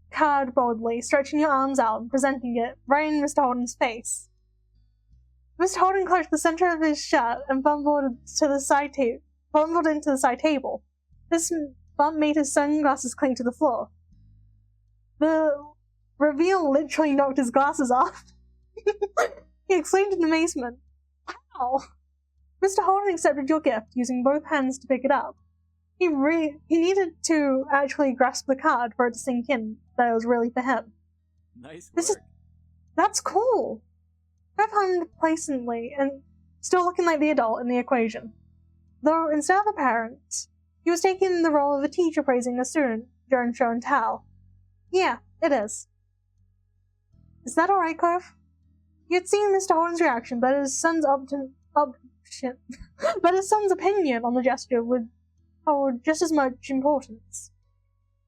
S1: card boldly, stretching your arms out and presenting it right in Mr. Holden's face. Mr. Holden clutched the center of his shirt and bumbled into the side table. This bump made his sunglasses cling to the floor. The reveal literally knocked his glasses off. He exclaimed in amazement. Wow! Mr. Holden accepted your gift, using both hands to pick it up. He needed to actually grasp the card for it to sink in that it was really for him.
S3: Nice work.
S1: That's cool. Bev hummed complacently and still looking like the adult in the equation. Though instead of a parent, he was taking the role of a teacher praising a student during show and tell. Yeah, it is. Is that alright, Cove? You had seen Mr. Holden's reaction, but his son's opinion on the gesture would hold just as much importance.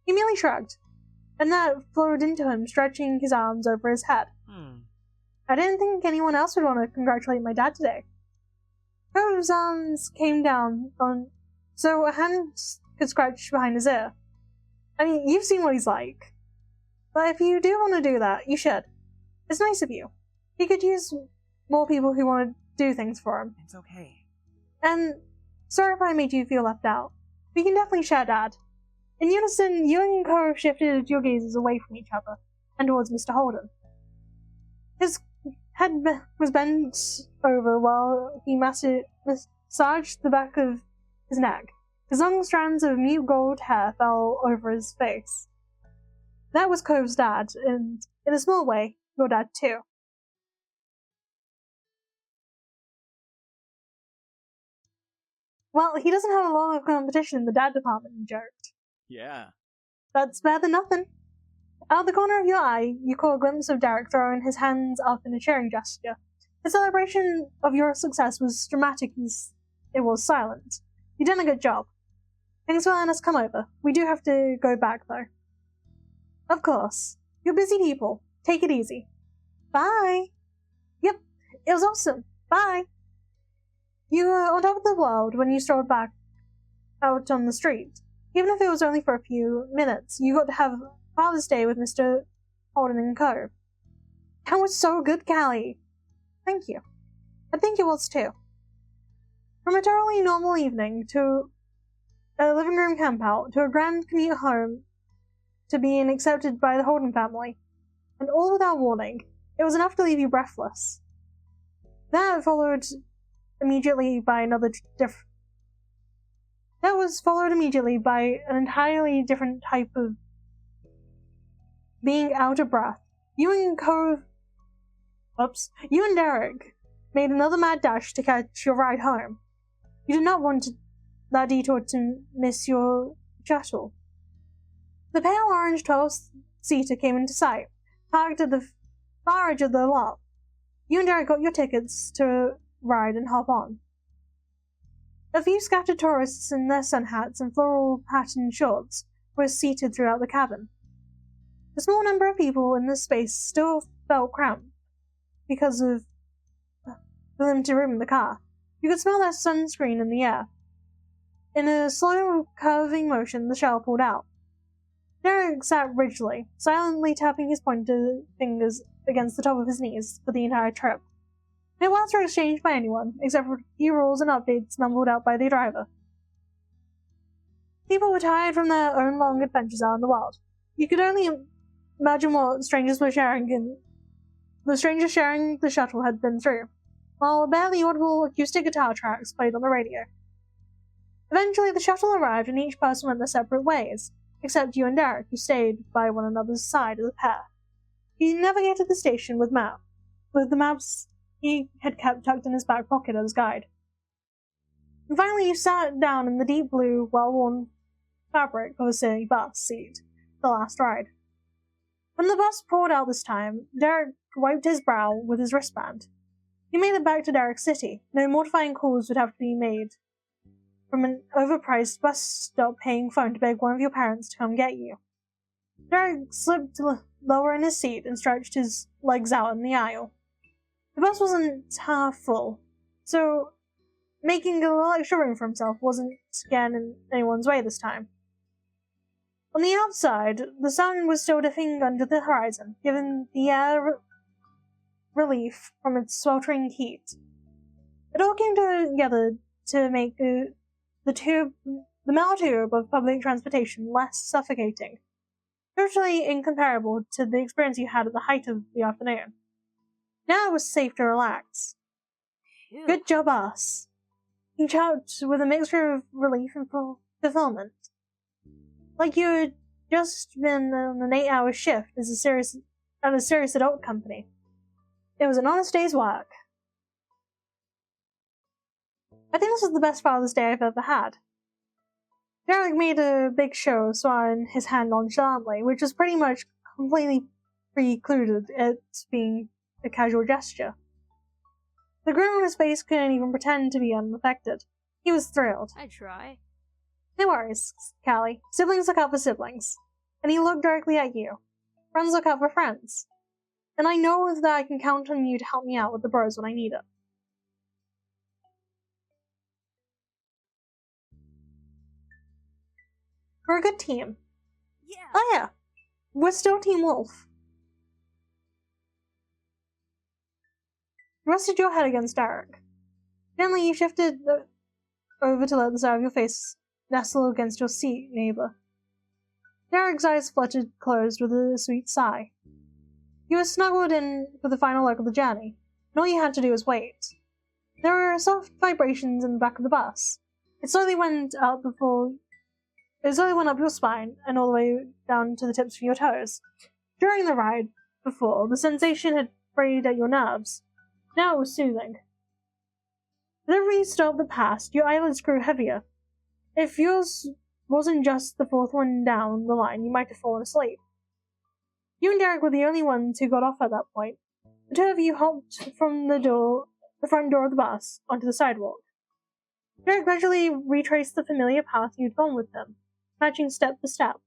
S1: He merely shrugged, and that flowed into him, stretching his arms over his head. I didn't think anyone else would want to congratulate my dad today. Cove's arms came down so a hand could scratch behind his ear. I mean, you've seen what he's like. But if you do want to do that, you should. It's nice of you. He could use more people who want to do things for him.
S3: It's okay.
S1: And sorry if I made you feel left out. We can definitely share Dad. In unison, you and Cove shifted your gazes away from each other and towards Mr. Holden. His head was bent over while he massaged the back of his neck. His long strands of mute gold hair fell over his face. That was Cove's dad, and in a small way, your dad too. Well, he doesn't have a lot of competition in the dad department, he joked.
S3: Yeah.
S1: That's better than nothing. Out of the corner of your eye, you caught a glimpse of Derek throwing his hands up in a cheering gesture. The celebration of your success was dramatic as it was silent. You done a good job. Thanks for letting us come over. We do have to go back, though. Of course. You're busy people. Take it easy. Bye. Yep, it was awesome. Bye. You were on top of the world when you strolled back out on the street. Even if it was only for a few minutes, you got to have Father's Day with Mr. Holden and Co. That was so good, Callie. Thank you. I think it was too. From a totally normal evening to a living room campout to a grand commute home to being accepted by the Holden family, and all without warning, it was enough to leave you breathless. That followed immediately by That was followed immediately by an entirely different type of being out of breath. You and Derek made another mad dash to catch your ride home. You did not want that detour to miss your shuttle. The pale orange 12-seater came into sight, parked at the far edge of the lot. You and Derek got your tickets to ride and hop on. A few scattered tourists in their sun hats and floral patterned shorts were seated throughout the cabin. The small number of people in this space still felt cramped because of the limited room in the car. You could smell that sunscreen in the air. In a slow, curving motion, the shell pulled out. Derek sat rigidly, silently tapping his pointer fingers against the top of his knees for the entire trip. No words were exchanged by anyone, except for a few rules and updates mumbled out by the driver. People were tired from their own long adventures out in the world. You could only imagine what strangers were sharing, and the strangers sharing the shuttle had been through, while barely audible acoustic guitar tracks played on the radio. Eventually, the shuttle arrived, and each person went their separate ways, except you and Derek, who stayed by one another's side of the pair. He navigated the station with the maps he had kept tucked in his back pocket as guide. And finally, you sat down in the deep blue, well-worn fabric of a city bus seat, the last ride. When the bus pulled out this time, Derek wiped his brow with his wristband. You made it back to Derek City. No mortifying calls would have to be made from an overpriced bus stop paying phone to beg one of your parents to come get you. Derek slipped lower in his seat and stretched his legs out in the aisle. The bus wasn't half full, so making a little extra room for himself wasn't getting in anyone's way this time. On the outside, the sun was still dipping under the horizon, giving the air relief from its sweltering heat. It all came together to make the metal tube of public transportation less suffocating, virtually incomparable to the experience you had at the height of the afternoon. Now it was safe to relax.
S2: Phew.
S1: Good job, us. He shouted with a mixture of relief and fulfillment. Like you had just been on an 8-hour shift at a serious adult company. It was an honest day's work. I think this was the best Father's Day I've ever had. Derek made a big show of swallowing his hand nonchalantly, which was pretty much completely precluded it being a casual gesture. The grin on his face couldn't even pretend to be unaffected. He was thrilled.
S2: I try.
S1: No worries, Callie. Siblings look out for siblings. And he looked directly at you. Friends look out for friends. And I know that I can count on you to help me out with the bros when I need it. We're a good team.
S2: Yeah.
S1: Oh yeah, we're still Team Wolf. You rested your head against Derek. Gently, you shifted over to let the side of your face nestle against your seat neighbor. Derek's eyes fluttered closed with a sweet sigh. You were snuggled in for the final leg of the journey, and all you had to do was wait. There were soft vibrations in the back of the bus. It slowly went up your spine and all the way down to the tips of your toes. During the ride, before, the sensation had frayed at your nerves. Now it was soothing. With every stop that passed, your eyelids grew heavier. If yours wasn't just the fourth one down the line, you might have fallen asleep. You and Derek were the only ones who got off at that point. The two of you hopped from the front door of the bus, onto the sidewalk. Derek gradually retraced the familiar path you'd gone with them, matching step for step.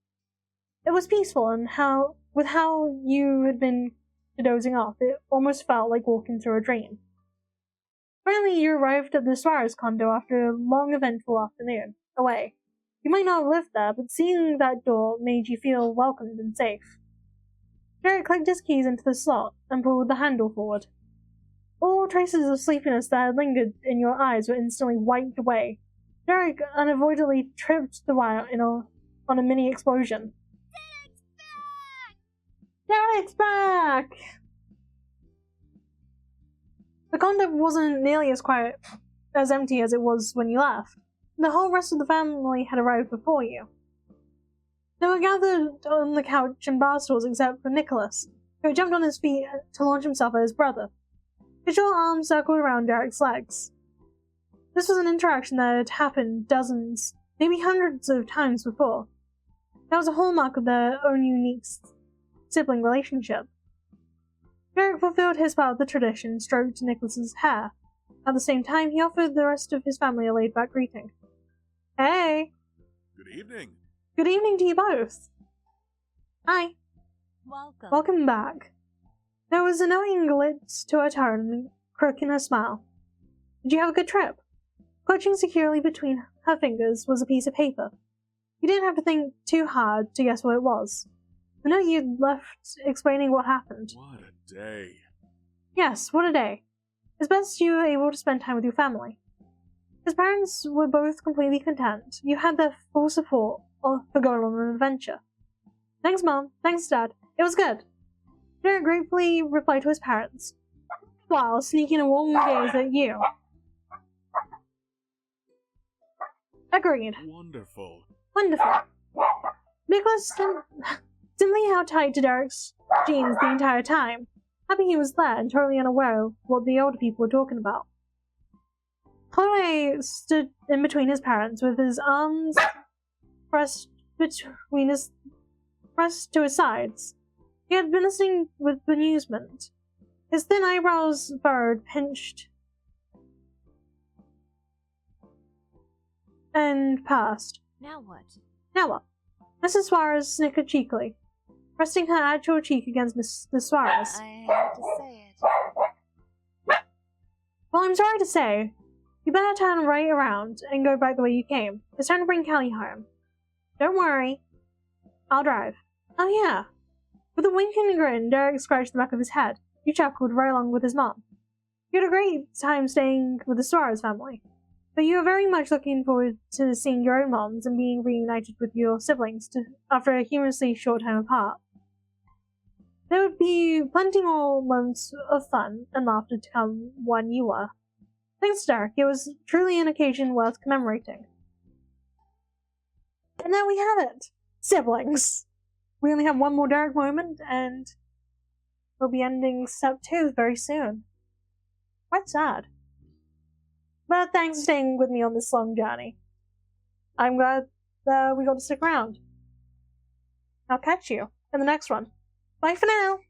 S1: It was peaceful, and with how you had been dozing off, it almost felt like walking through a dream. Finally, you arrived at the Suárez condo after a long, eventful afternoon, away. You might not have lived there, but seeing that door made you feel welcomed and safe. Derek clicked his keys into the slot and pulled the handle forward. All traces of sleepiness that had lingered in your eyes were instantly wiped away. Derek unavoidably tripped the wire on a mini explosion. Derek's back! The condo wasn't nearly as empty as it was when you left. The whole rest of the family had arrived before you. They were gathered on the couch and bar stools except for Nicholas, who had jumped on his feet to launch himself at his brother. His short arms circled around Derek's legs. This was an interaction that had happened dozens, maybe hundreds of times before. That was a hallmark of their own unique sibling relationship. Derek fulfilled his part of the tradition and stroked Nicholas's hair. At the same time, he offered the rest of his family a laid-back greeting. Hey!
S3: Good evening.
S1: Good evening to you both. Hi.
S2: Welcome.
S1: Welcome back. There was a knowing glitz to her tone and crook in her smile. Did you have a good trip? Clutching securely between her fingers was a piece of paper. You didn't have to think too hard to guess what it was. The note you'd left explaining what happened.
S3: What a day.
S1: Yes, what a day. It's best you were able to spend time with your family. His parents were both completely content. You had their full support for going on an adventure. Thanks, Mom. Thanks, Dad. It was good. Derek gratefully replied to his parents, while sneaking a warm gaze at you. Agreed.
S3: Wonderful.
S1: Wonderful. Nicholas simply held tight to Derek's jeans the entire time, happy he was there and totally unaware of what the older people were talking about. Holloway stood in between his parents with his arms pressed to his sides. He had been listening with amusement. His thin eyebrows furrowed, pinched, and passed.
S2: Now what?
S1: Now what? Mrs. Suárez snickered cheekily, resting her actual cheek against Mrs. Suárez.
S2: I hate to say it.
S1: Well, I'm sorry to say, you better turn right around and go back the way you came. It's time to bring Kelly home. Don't worry. I'll drive. Oh yeah. With a wink and a grin, Derek scratched the back of his head. He chuckled right along with his mom. You had a great time staying with the Suárez family, but you are very much looking forward to seeing your own moms and being reunited with your siblings after a humorously short time apart. There would be plenty more moments of fun and laughter to come when you were. Thanks, Derek. It was truly an occasion worth commemorating. And there we have it. Siblings. We only have one more Derek moment, and we'll be ending step 2 very soon. Quite sad. But thanks for staying with me on this long journey. I'm glad that we got to stick around. I'll catch you in the next one. Bye for now!